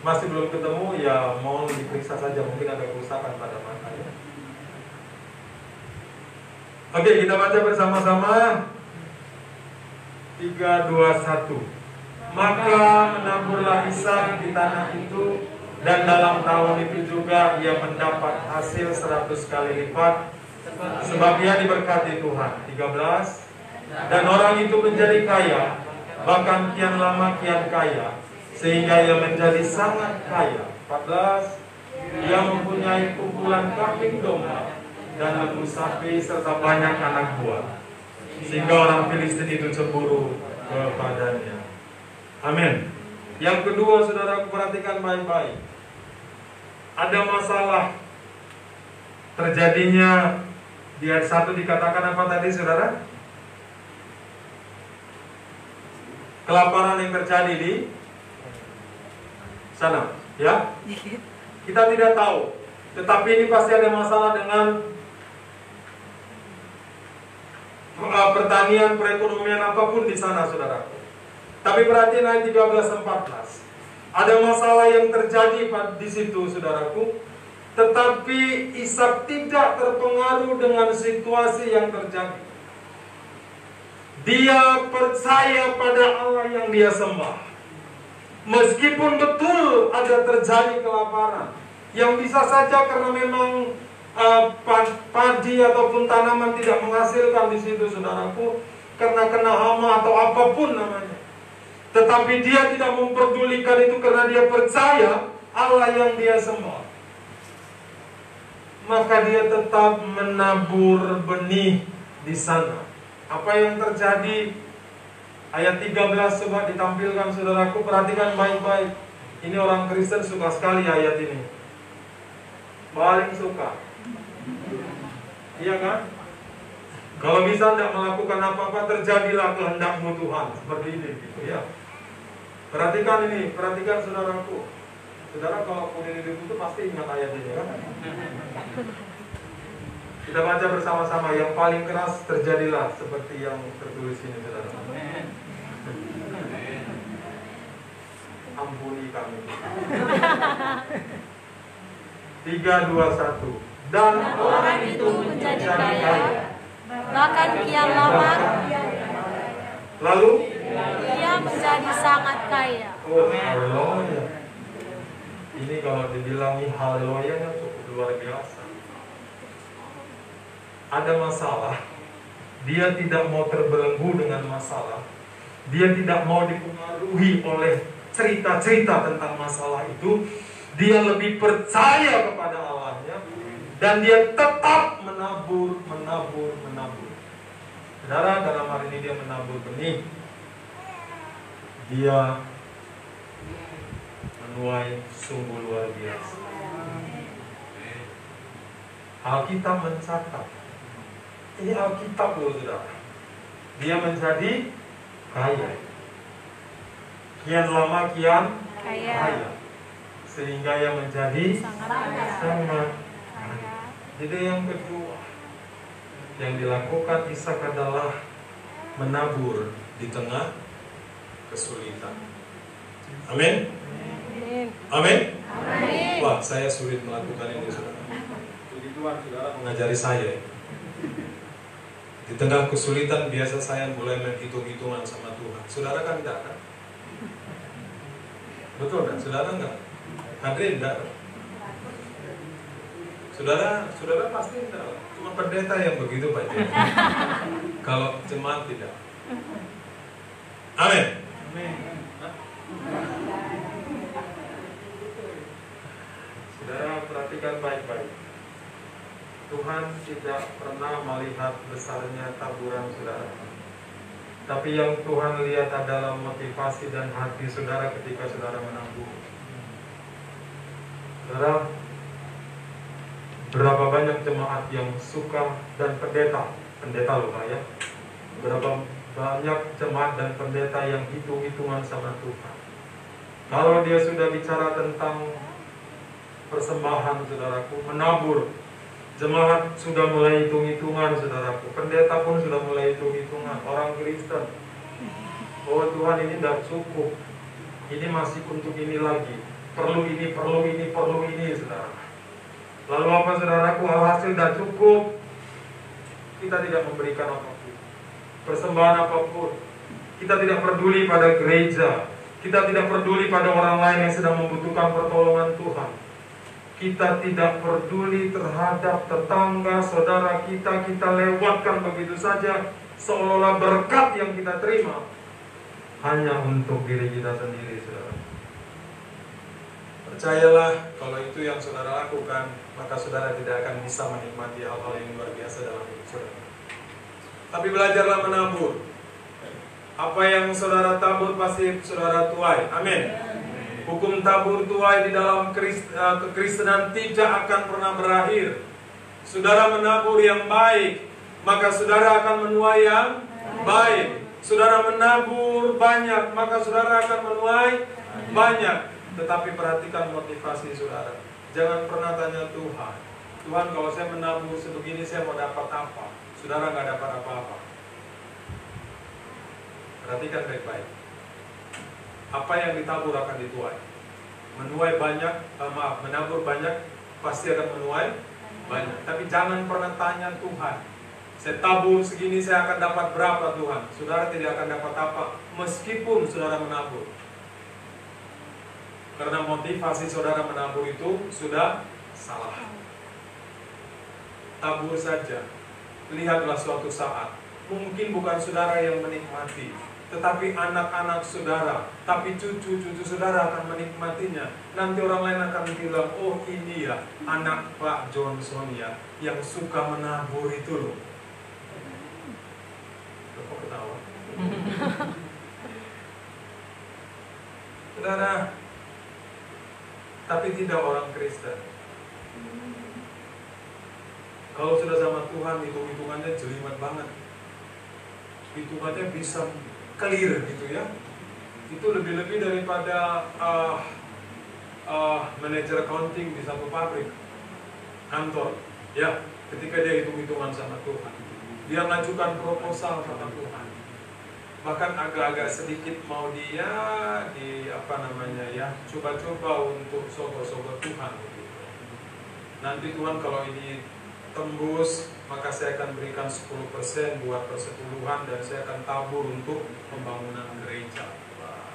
masih belum ketemu, ya mohon diperiksa saja, mungkin ada kerusakan pada matanya. Oke, kita baca bersama-sama. 3, 2, 1. Maka menaburlah Ishak di tanah itu, dan dalam tahun itu juga ia mendapat hasil 100 kali lipat, sebab ia diberkati Tuhan. 13. Dan orang itu menjadi kaya, bahkan kian lama kian kaya, sehingga ia menjadi sangat kaya. 14. Ia mempunyai kumpulan kambing domba dan lembu sapi serta banyak anak buah, sehingga orang Filistin itu cemburu kepadanya. Amin. Yang kedua, saudara, perhatikan baik-baik. Ada masalah terjadinya. Di ayat 1 dikatakan apa tadi, saudara? Kelaparan yang terjadi di sana, ya? Kita tidak tahu, tetapi ini pasti ada masalah dengan pertanian, perekonomian, apapun di sana, saudara. Tapi perhatiin ayat 13-14. Ada masalah yang terjadi di situ, saudaraku. Tetapi Ishak tidak terpengaruh dengan situasi yang terjadi. Dia percaya pada Allah yang dia sembah. Meskipun betul ada terjadi kelaparan, yang bisa saja karena memang padi ataupun tanaman tidak menghasilkan di situ, saudaraku, karena kena hama atau apapun namanya. Tetapi dia tidak memperdulikan itu karena dia percaya Allah yang dia sembah. Maka dia tetap menabur benih di sana. Apa yang terjadi? Ayat 13 coba ditampilkan, saudaraku, perhatikan baik-baik. Ini orang Kristen suka sekali ayat ini. Paling suka. Iya kan? Kalau bisa tidak melakukan apa-apa, terjadilah kehendakmu Tuhan. Seperti ini gitu ya. Perhatikan ini, perhatikan saudaraku. Saudara kalau punya hidup itu pasti ingat ayat ini kan? Kita baca bersama-sama. Yang paling keras terjadilah seperti yang tertulis ini, saudara. Ampuni kami. 3, 2, 1. Dan orang itu menjadi kaya, bahkan kian lama lalu ia menjadi sangat kaya. oh, haleluya. Ini kalau dibilangi haleluya cukup luar biasa. Ada masalah, dia tidak mau terbelenggu dengan masalah. Dia tidak mau dipengaruhi oleh cerita-cerita tentang masalah itu. Dia lebih percaya kepada Allahnya, dan dia tetap menabur. Saudara, dalam hal ini dia menabur benih. Dia menuai sungguh luar biasa. Alkitab mencatat. Ini Alkitab loh, saudara. Dia menjadi kaya. Kian lama kian Kaya. Sehingga ia menjadi Sangat kaya. sangat. Kaya. Jadi yang kedua yang dilakukan Ishak adalah menabur di tengah kesulitan. Amin. Amin. Amin. Amin. Wah, saya sulit melakukan ini, saudara. Jadi Tuhan, saudara mengajari saya. Di tengah kesulitan biasa saya mulai menghitung-hitungan sama Tuhan. Saudara kan enggak kan? Betul kan? Saudara enggak? Hadirin enggak? Saudara pasti enggak. Cuma pendeta yang begitu Pak. Kalau jemaat tidak. Amin. Saudara perhatikan baik-baik. Tuhan tidak pernah melihat besarnya taburan saudara. Tapi yang Tuhan lihat adalah motivasi dan hati saudara ketika saudara menabur. Saudara, berapa banyak jemaat yang suka dan pendeta loh Pak ya. Berapa banyak jemaat dan pendeta yang hitung-hitungan sama Tuhan. Kalau dia sudah bicara tentang persembahan saudaraku, menabur, jemaat sudah mulai hitung-hitungan saudaraku, pendeta pun sudah mulai hitung-hitungan, orang Kristen. Oh Tuhan, ini tidak cukup, ini masih untuk ini lagi, perlu ini saudara. Lalu apa saudaraku, hasil tidak cukup, kita tidak memberikan apapun, persembahan apapun. Kita tidak peduli pada gereja, kita tidak peduli pada orang lain yang sedang membutuhkan pertolongan Tuhan. Kita tidak peduli terhadap tetangga, saudara kita lewatkan begitu saja, seolah-olah berkat yang kita terima hanya untuk diri kita sendiri, saudara. Percayalah, kalau itu yang saudara lakukan, maka saudara tidak akan bisa menikmati hal-hal yang luar biasa dalam hidup saudara. Tapi belajarlah menabur. Apa yang saudara tabur pasti saudara tuai. Amin. Hukum tabur tuai di dalam kekristenan tidak akan pernah berakhir. Saudara menabur yang baik, maka saudara akan menuai yang baik. Saudara menabur banyak, maka saudara akan menuai banyak. Tetapi perhatikan motivasi saudara. Jangan pernah tanya Tuhan, Tuhan kalau saya menabur sebegini saya mau dapat apa? Saudara nggak dapat apa-apa. Perhatikan baik-baik. Apa yang ditabur akan dituai. Menabur banyak pasti akan menuai banyak. Tapi jangan pernah tanya Tuhan, saya tabur segini saya akan dapat berapa Tuhan? Saudara tidak akan dapat apa meskipun saudara menabur. Karena motivasi saudara menabur itu sudah salah. Tabur saja. Lihatlah suatu saat, mungkin bukan saudara yang menikmati, tetapi anak-anak saudara, tapi cucu-cucu saudara akan menikmatinya. Nanti orang lain akan bilang, oh ini ya anak Pak Johnson ya, yang suka menabur itu loh. Kok ketawa? Saudara, tapi tidak orang Kristen. Kalau sudah sama Tuhan, hitung-hitungannya jelimet banget. Hitungannya bisa clear gitu ya. Itu lebih-lebih daripada manajer accounting di satu pabrik kantor ya, ketika dia hitung-hitungan sama Tuhan, dia mengajukan proposal sama Tuhan, bahkan agak-agak sedikit mau dia coba-coba untuk sogo-sogo Tuhan gitu. Nanti Tuhan kalau ini tembus, maka saya akan berikan 10% buat persepuluhan dan saya akan tabur untuk pembangunan gereja. Wah.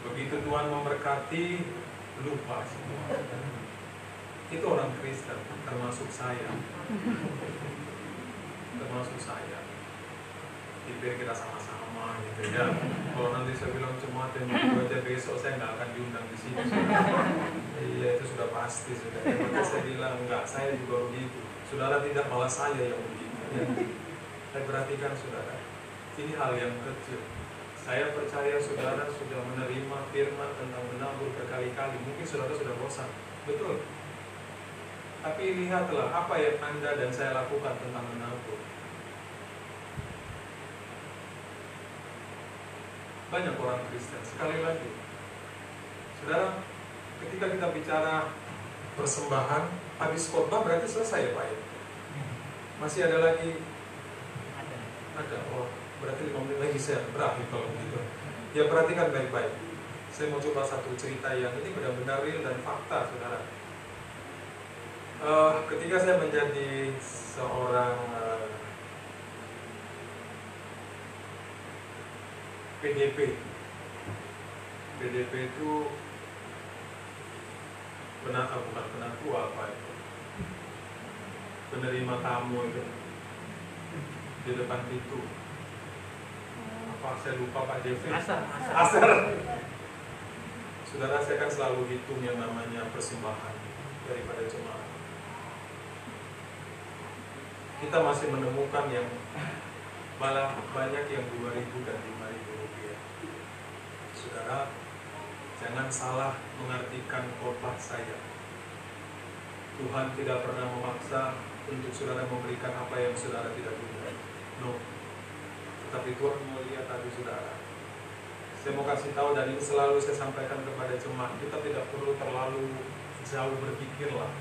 Begitu Tuhan memberkati, lupa semua. Itu orang Kristen, termasuk saya. Termasuk saya. Dipikir kita sama-sama gitu ya. Kalau nanti saya bilang cuma aja besok saya nggak akan diundang di sini. Iya, itu sudah pasti sudah. Maka saya bilang enggak, saya juga begitu. Saudara tidak, malah saya yang begitu ya. Saya perhatikan saudara, ini hal yang kecil. Saya percaya saudara sudah menerima firman tentang menabur berkali-kali. Mungkin saudara sudah bosan, betul. Tapi lihatlah apa yang Anda dan saya lakukan tentang menabur. banyak orang Kristen. Sekali lagi, saudara, ketika kita bicara persembahan, habis khotbah berarti selesai ya Pak ya? Masih ada lagi? Ada. Oh, berarti 5 menit lagi saya berakhir kalau begitu. Ya perhatikan baik-baik. Saya mau coba satu cerita yang ini benar-benar real dan fakta, saudara. Ketika saya menjadi seorang PDP itu bukan penatu apa itu, penerima tamu itu di depan pintu. Apa saya lupa Pak JV? Asar. Saudara, saya kan selalu hitung yang namanya persembahan daripada jemaat. Kita masih menemukan yang malah banyak yang 2.000 dan 5.000 rupiah. Saudara, jangan salah mengartikan khotbah saya. Tuhan tidak pernah memaksa untuk saudara memberikan apa yang saudara tidak punya. No. Tetapi Tuhan mau lihat hati saudara. Saya mau kasih tahu, dan ini selalu saya sampaikan kepada jemaat, kita tidak perlu terlalu jauh berpikirlah.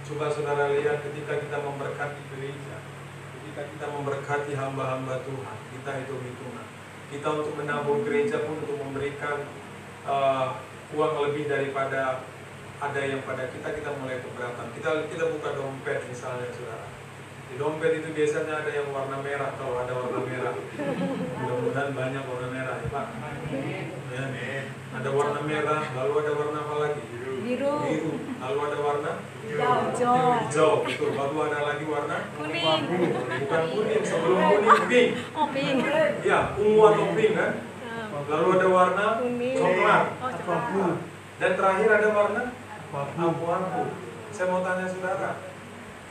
Coba saudara lihat ketika kita memberkati gereja, ketika kita memberkati hamba-hamba Tuhan, kita hitung-hitungan. Kita untuk menabur gereja pun untuk memberikan uang lebih daripada ada yang pada kita mulai keberatan. Kita buka dompet misalnya saudara. Di dompet itu biasanya ada yang warna merah, kalau ada warna merah. Mudah-mudahan banyak warna merah ya Pak. Ya, ada warna merah, lalu ada warna apa lagi? Biru. Lalu ada warna Hijau. betul. Baru ada lagi warna Kuning. bukan kuning, sebelum kuning pink. Oh, pink. Ya, ungu atau pink kan. Lalu ada warna Kuning. coklat. Oh, coklat. Dan terakhir ada warna abu-abu. Saya mau tanya saudara,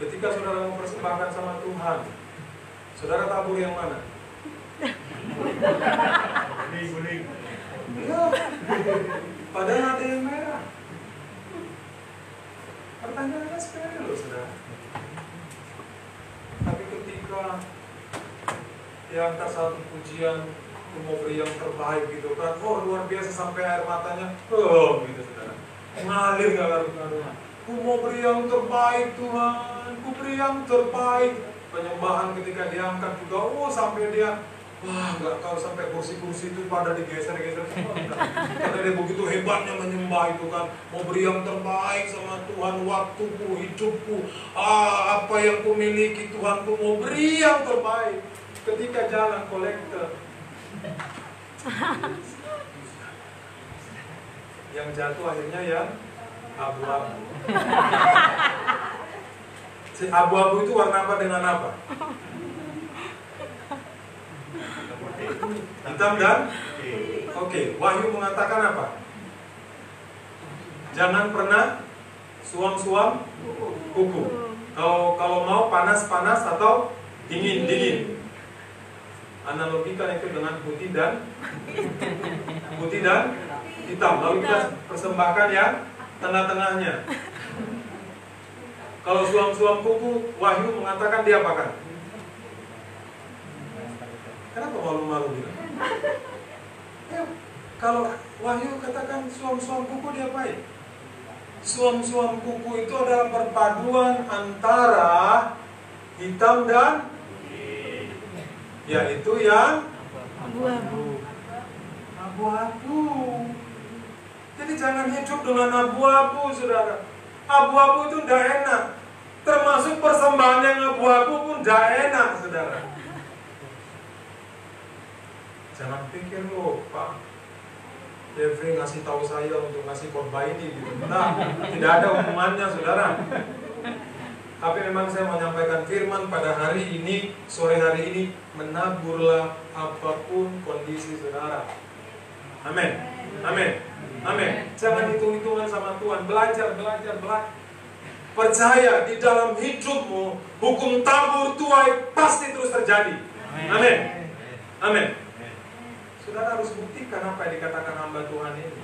ketika saudara mau persembahkan sama Tuhan, saudara tabur yang mana? Kuning. Ya. Padahal ada yang merah. Pertanyaannya sepele loh saudara. Tapi ketika diangkat satu pujian, aku mau beri yang terbaik gitu kan, oh luar biasa sampai air matanya, oh gitu saudara, ngalir gak karuan. Aku mau beri yang terbaik Tuhan, aku beri yang terbaik. Penyembahan ketika diangkat juga, oh sampai dia, wah nggak tahu sampai kursi-kursi itu pada digeser-geser semua. Karena dia begitu hebatnya menyembah itu kan, mau beri yang terbaik sama Tuhan, waktuku, hidupku, apa yang ku miliki Tuhan, ku mau beri yang terbaik. Ketika jalan kolektor, yang jatuh akhirnya yang abu-abu. Si abu-abu itu warna apa dengan apa? Hitam dan? Oke, Wahyu mengatakan apa? Jangan pernah suam-suam kuku. Kalau mau panas-panas atau dingin-dingin. Analogikan itu dengan putih dan hitam. Lalu kita persembahkan yang tengah-tengahnya. Kalau suam-suam kuku, Wahyu mengatakan dia apakan? Kenapa malu-malu gitu? Ya, kalau Wahyu katakan suam-suam kuku dia apain? Suam-suam kuku itu adalah perpaduan antara hitam dan yaitu yang Abu-abu. Abu-abu. Jadi jangan hidup dengan abu-abu, saudara. Abu-abu itu tidak enak. Termasuk persembahan yang abu-abu pun tidak enak, saudara. Jangan pikir loh, Pak Jeffrey ngasih tahu saya untuk ngasih khotbah ini gitu. Nah, tidak ada hubungannya, saudara. Tapi memang saya mau menyampaikan firman pada hari ini, sore hari ini, menaburlah apapun kondisi saudara. Amin. Amin. Amin. Jangan hitung-hitungan sama Tuhan. Belajar. Percaya di dalam hidupmu, hukum tabur tuai pasti terus terjadi. Amin. Amin. Saudara harus buktikan apa yang dikatakan hamba Tuhan ini.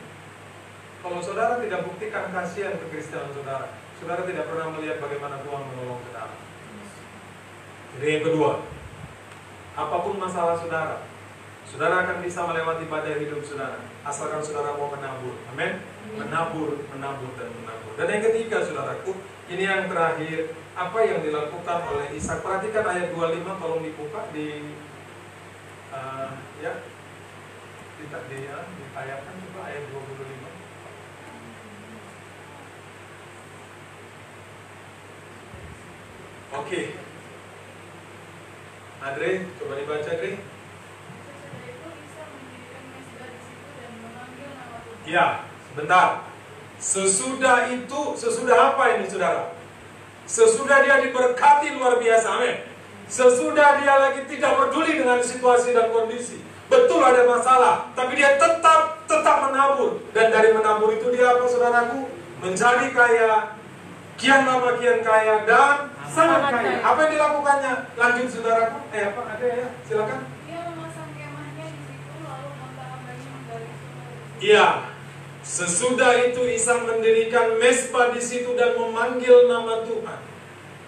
Kalau saudara tidak buktikan kasihan kekristenan saudara, saudara tidak pernah melihat bagaimana Tuhan menolong saudara. Jadi yang kedua, apapun masalah saudara, Saudara akan bisa melewati badai hidup saudara, asalkan saudara mau menabur. Amin. Menabur, menabur, dan menabur. Dan yang ketiga, saudaraku, ini yang terakhir, apa yang dilakukan oleh Ishak. Perhatikan ayat 25, tolong dibuka di ditayangkan juga ayat 25. Oke. Andre, coba dibaca, Andre. Ya, sebentar. Sesudah itu, sesudah apa ini saudara? Sesudah dia diberkati luar biasa, amin. Sesudah dia lagi tidak peduli dengan situasi dan kondisi. Betul ada masalah, tapi dia tetap menabur. Dan dari menabur itu dia apa saudaraku? Menjadi kaya, kian lama kian kaya, dan sangat kaya. Apa yang dilakukannya? Lanjut saudaraku. Apa ada ya? Silakan. Dia memasang kemahnya di situ, lalu hamba-hambanya menggali sumur. Iya. Sesudah itu Ishak mendirikan mezbah di situ dan memanggil nama Tuhan.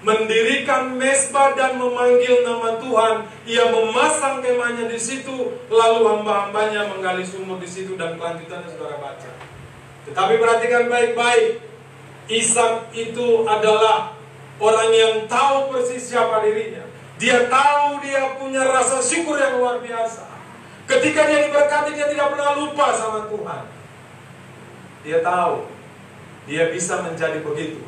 Mendirikan mezbah dan memanggil nama Tuhan. Ia memasang kemahnya di situ, lalu hamba-hambanya menggali sumur di situ, dan kelanjutannya saudara baca. Tetapi perhatikan baik-baik. Ishak itu adalah orang yang tahu persis siapa dirinya. Dia tahu dia punya rasa syukur yang luar biasa. Ketika dia diberkati, dia tidak pernah lupa sama Tuhan. Dia tahu dia bisa menjadi begitu.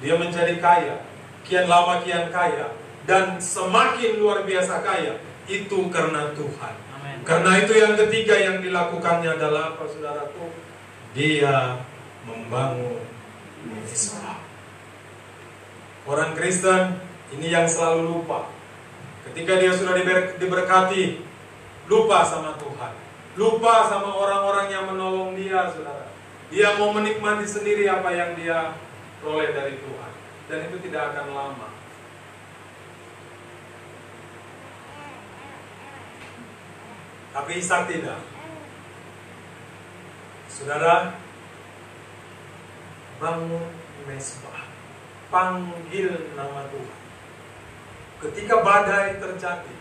Dia menjadi kaya, kian lama kian kaya, dan semakin luar biasa kaya. Itu karena Tuhan. Amen. Karena itu yang ketiga yang dilakukannya adalah apa saudaraku? Dia membangun mezbah. Orang Kristen ini yang selalu lupa. Ketika dia sudah diberkati, lupa sama Tuhan, lupa sama orang-orang yang menolong dia, saudara. Dia mau menikmati sendiri apa yang dia peroleh dari Tuhan. Dan itu tidak akan lama. Tapi Ishak tidak. Saudara, bangun mezbah. Panggil nama Tuhan. Ketika badai terjadi,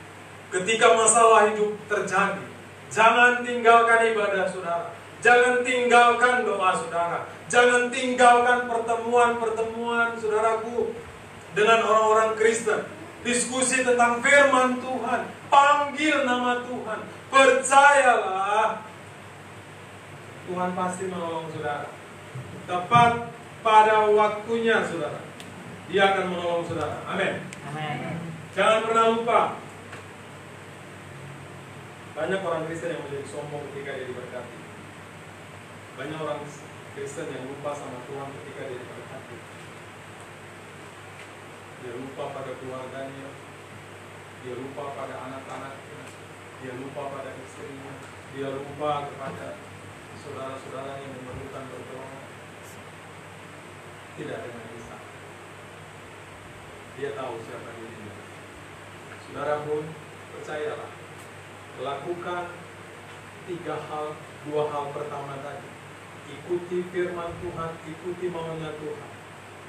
ketika masalah hidup terjadi, jangan tinggalkan ibadah saudara. Jangan tinggalkan doa saudara. Jangan tinggalkan pertemuan-pertemuan saudaraku dengan orang-orang Kristen. Diskusi tentang firman Tuhan. Panggil nama Tuhan. Percayalah, Tuhan pasti menolong saudara. Tepat pada waktunya saudara, Dia akan menolong saudara. Amin. Jangan pernah lupa. Banyak orang Kristen yang menjadi sombong ketika dia diberkati. Banyak orang Kristen yang lupa sama Tuhan ketika dia diberkati. Dia lupa pada keluarganya, dia lupa pada anak-anaknya, dia lupa pada istrinya, dia lupa kepada saudara-saudaranya yang memerlukan pertolongan. Tidak dengan Ishak. Dia tahu siapa dirinya. Saudara pun percayalah, lakukan dua hal pertama tadi. Ikuti firman Tuhan, ikuti maunya Tuhan,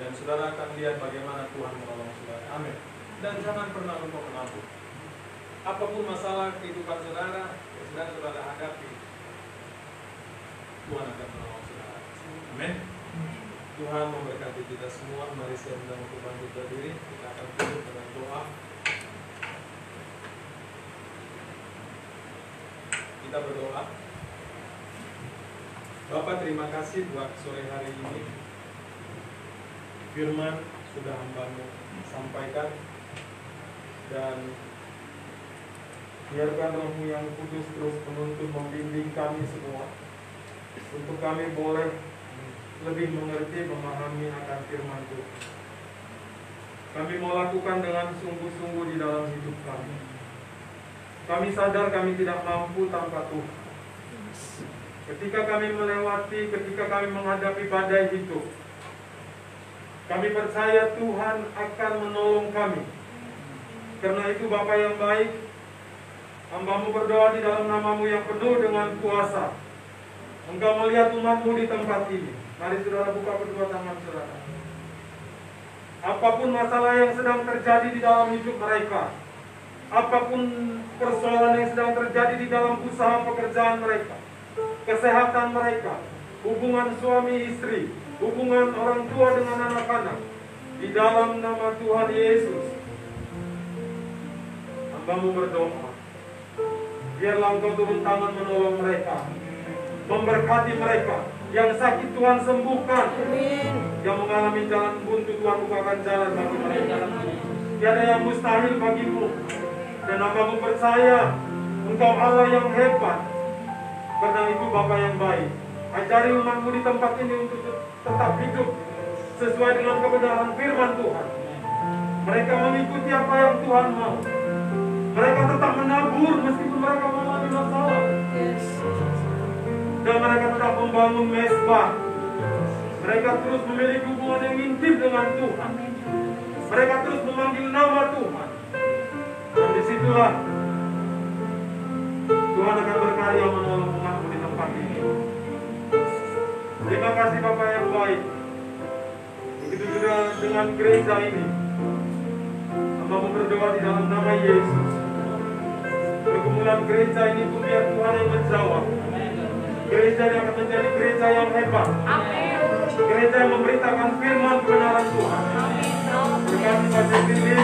dan saudara akan lihat bagaimana Tuhan menolong saudara. Amin. Dan jangan pernah lupa menabur. Apapun masalah kehidupan saudara yang sedang saudara hadapi, Tuhan akan menolong saudara. Amin. Tuhan memberkati kita semua. Mari saya undang untuk bangkit berdiri. Kita akan tutup dengan doa. Kita berdoa. Bapak, terima kasih buat sore hari ini. Firman sudah hamba-Mu sampaikan, dan biarkan Roh-Mu yang kudus terus menuntun membimbing kami semua, untuk kami boleh lebih mengerti, memahami akan firman Tuhan. Kami mau lakukan dengan sungguh-sungguh di dalam hidup kami. Kami sadar kami tidak mampu tanpa Tuhan. Ketika kami melewati, ketika kami menghadapi badai hidup, kami percaya Tuhan akan menolong kami. Karena itu Bapa yang baik, hamba-Mu berdoa di dalam nama-Mu yang penuh dengan kuasa. Engkau melihat umat-Mu di tempat ini. Mari saudara buka kedua tangan saudara. Apapun masalah yang sedang terjadi di dalam hidup mereka, apapun persoalan yang sedang terjadi di dalam usaha pekerjaan mereka, kesehatan mereka, hubungan suami istri, hubungan orang tua dengan anak-anak. Di dalam nama Tuhan Yesus, hambamu berdoa, biarlah Engkau turun tangan menolong mereka, memberkati mereka. Yang sakit Tuhan sembuhkan, yang mengalami jalan buntu Tuhan bukakan jalan bagi mereka. Tiada yang mustahil bagimu. Dan hambamu percaya Engkau Allah yang hebat. Karena itu Bapa yang baik, ajari umatmu di tempat ini untuk tetap hidup sesuai dengan kebenaran firman Tuhan. Mereka mengikuti apa yang Tuhan mau. Mereka tetap menabur meskipun mereka mengalami masalah. Dan mereka tetap membangun mesbah. Mereka terus memiliki hubungan yang intim dengan Tuhan. Mereka terus memanggil nama Tuhan. Dan disitulah Tuhan akan berkarya menolong umatmu di tempat ini. Terima kasih Bapa yang baik. Begitu juga dengan gereja ini. Hambamu berdoa di dalam nama Yesus. Pergumulan gereja ini pun biar Tuhan yang menjawab. Gereja yang akan menjadi gereja yang hebat. Gereja yang memberitakan firman kebenaran Tuhan. Berkati Pastor Cindy,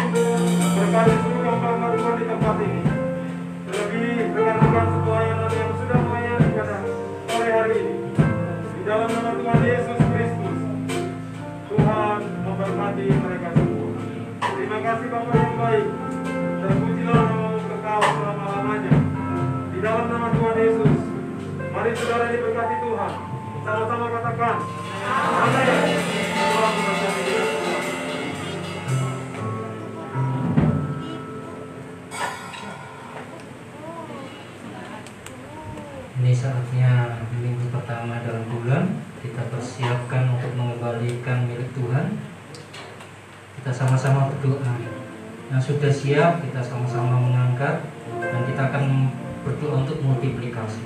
berkati seluruh hamba Tuhan di tempat ini. Terlebih rekan-rekan pelayanan yang sudah melayani pada sore hari ini. Di dalam nama Tuhan Yesus Kristus, Tuhan memberkati mereka semua. Terima kasih Bapa yang baik. Terpujilah namamu kekal selama-lamanya. Di dalam nama Tuhan Yesus, mari saudara diberkati Tuhan. Sama-sama katakan amin. Tuhan memberkati kita semua. Ini saatnya minggu pertama dalam bulan, kita persiapkan untuk mengembalikan milik Tuhan. Kita sama-sama berdoa. Yang sudah siap, kita sama-sama mengangkat, dan kita akan berdoa untuk multiplikasi.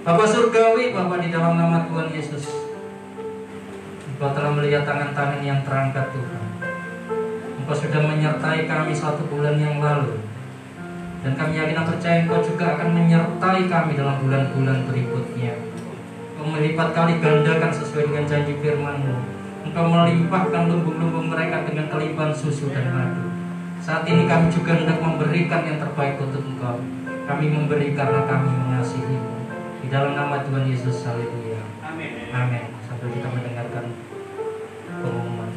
Bapa Surgawi, Bapa di dalam nama Tuhan Yesus, Engkau telah melihat tangan-tangan yang terangkat Tuhan. Engkau sudah menyertai kami 1 bulan yang lalu. Dan kami yakin dan percaya Engkau juga akan menyertai kami dalam bulan-bulan berikutnya. Engkau melipat kali gandakan sesuai dengan janji firman-Mu. Engkau melimpahkan lumbung-lumbung mereka dengan kelimpahan susu dan madu. Saat ini kami juga hendak memberikan yang terbaik untuk Engkau. Kami memberi karena kami mengasihi-Mu. Di dalam nama Tuhan Yesus, haleluya. Amin. Amin. Sambil kita mendengarkan pengumuman.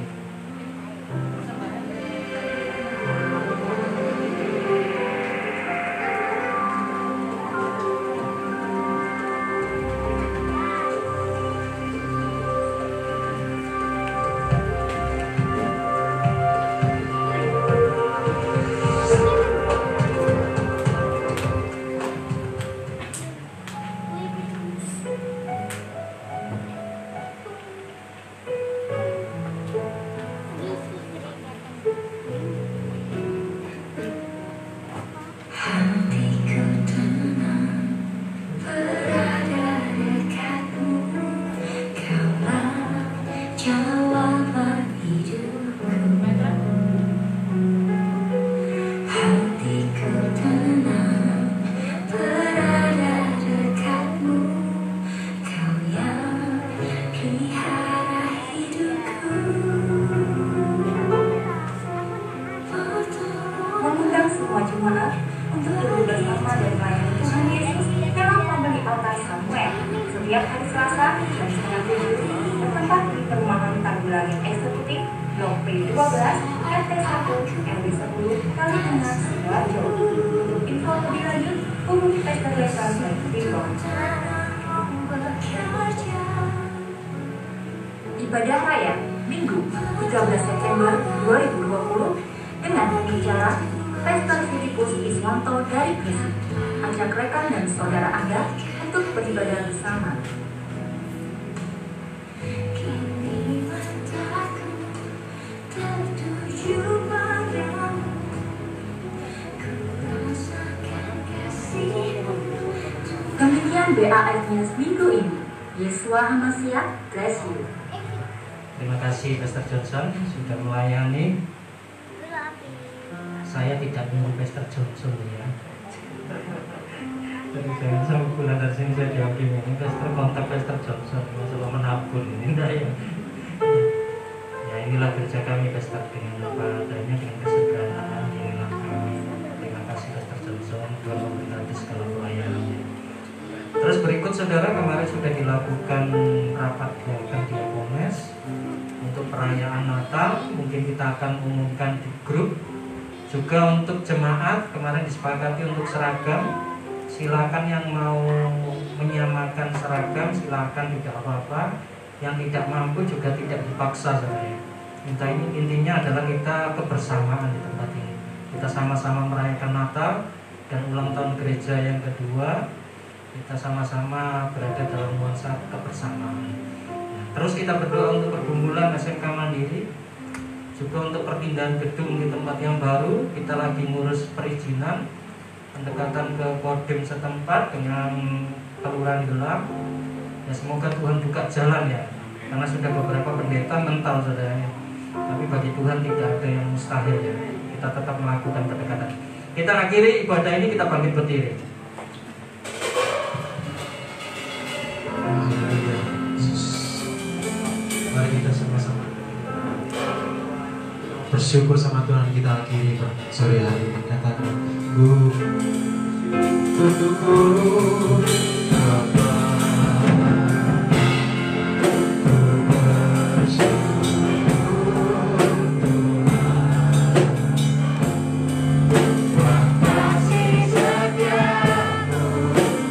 setiap hari Selasa jam 6.30 bertempat di perumahan Tanggulangi Eksekutif Blok P12 RT 1 RW 10 Kalimantan Sidoarjo. Untuk info lebih lanjut hubungi Pastor Lesan dan Bintang. Ibadah Raya Minggu 13 September 2020 dengan pembicara Pastor Filipus Iswanto dari Gresik. Ajak rekan dan saudara Anda untuk beribadah bersama. Demikian BAF News minggu ini. Yesua Hamasiah, bless you. Terima kasih Pastor Johnson sudah melayani. saya tidak nyuruh Pastor Johnson ya. Jadi jangan sampai pulang dari sini saya dihakimi ini Pastor kontak Pastor Johnson masalah menabur ini enggak ya. Ya inilah kerja kami Pastor dengan apa adanya, dengan kesederhanaan. Inilah kami. Terima kasih Pastor Johnson, Tuhan memberkati segala pelayanannya. Terus berikut saudara, kemarin sudah dilakukan rapat keluarga diakones untuk perayaan Natal. Mungkin kita akan umumkan di grup. Juga untuk jemaat kemarin disepakati untuk seragam. Silakan yang mau menyamakan seragam, silakan, tidak apa-apa. Yang tidak mampu juga tidak dipaksa saudara. Intinya adalah kita kebersamaan di tempat ini. Kita sama-sama merayakan Natal dan ulang tahun gereja yang kedua. Kita sama-sama berada dalam nuansa kebersamaan. Terus kita berdoa untuk pergumulan SMK Mandiri, juga untuk perpindahan gedung di tempat yang baru. Kita lagi ngurus perizinan, pendekatan ke Kodim setempat dengan Kelurahan Gelap. Ya semoga Tuhan buka jalan ya, karena sudah beberapa pendeta mental saudaranya. Tapi bagi Tuhan tidak ada yang mustahil ya. Kita tetap melakukan pendekatan. Kita akhiri ibadah ini, kita bangkit berdiri. Mari kita sama-sama bersyukur sama Tuhan. Kita akhiri sore hari ini. Katakan ku bersyukur Bapa, ku bersyukur Tuhan, kasih setiamu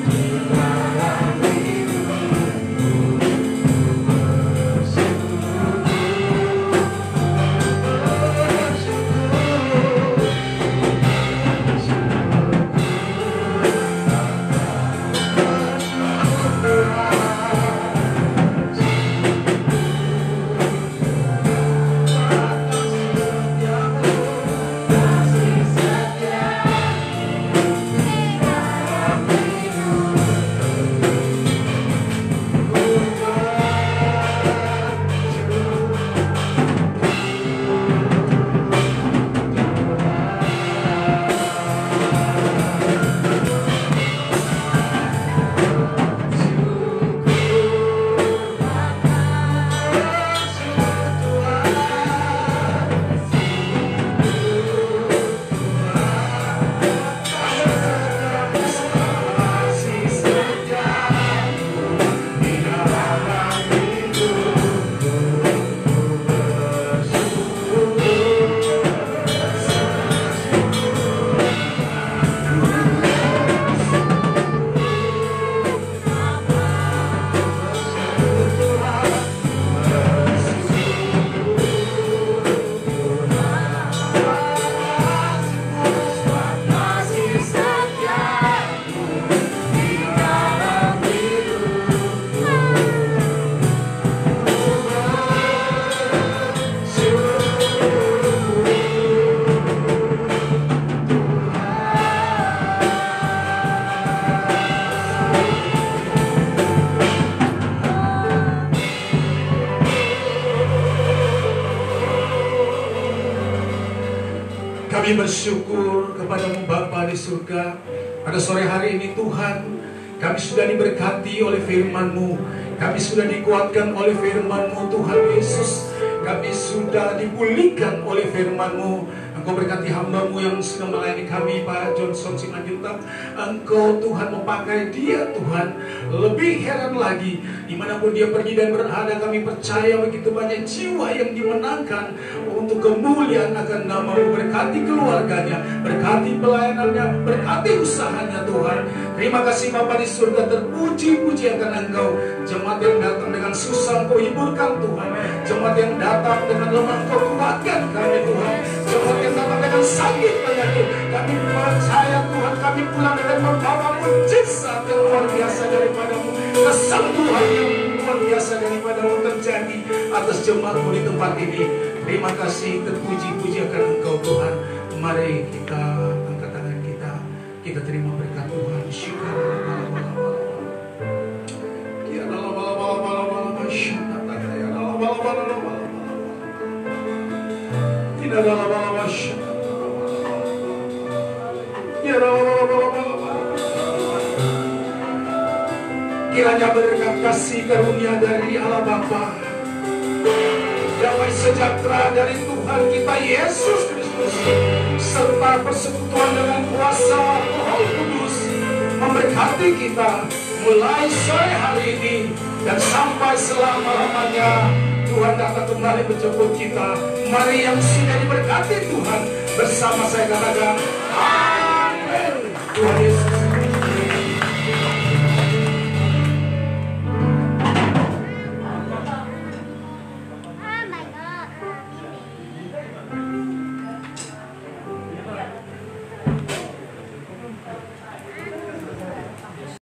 di dalam hidupku. Kami bersyukur kepadamu Bapa di surga. Pada sore hari ini Tuhan, kami sudah diberkati oleh firman-Mu. Kami sudah dikuatkan oleh firman-Mu Tuhan Yesus. Kami sudah dipulihkan oleh firman-Mu. Engkau berkati hamba-Mu yang sudah melayani kami, Pak Johnson Simanjuntak. Engkau Tuhan memakai dia Tuhan. Lebih heran lagi, dimanapun dia pergi dan berada, kami percaya begitu banyak jiwa yang dimenangkan untuk kemuliaan akan nama-Mu. Berkati keluarganya, berkati pelayanannya, berkati usahanya Tuhan. Terima kasih Bapa di surga, terpuji-puji akan Engkau. Jemaat yang datang dengan susah Engkau hiburkan Tuhan. Jemaat yang datang dengan lemah Engkau kuatkan kami Tuhan. Jemaat yang datang dengan sakit penyakit, kami percaya Tuhan, kami pulang dengan membawa mujizat yang luar biasa daripada-Mu. Kesembuhan yang luar biasa daripada-Mu terjadi atas jemaat-Mu di tempat ini. Terima kasih, terpuji-puji akan Engkau Tuhan. Mari kita angkat tangan kita terima berkat Tuhan. Tidak ada kiranya berkat kasih karunia dari Allah Bapa, damai sejahtera dari Tuhan kita Yesus Kristus, serta persekutuan dengan kuasa Roh Kudus memberkati kita mulai sore hari ini dan sampai selama-lamanya. Tuhan datang kembali menjemput kita. Mari yang sudah diberkati Tuhan bersama saya katakan amin. Tuhan Yesus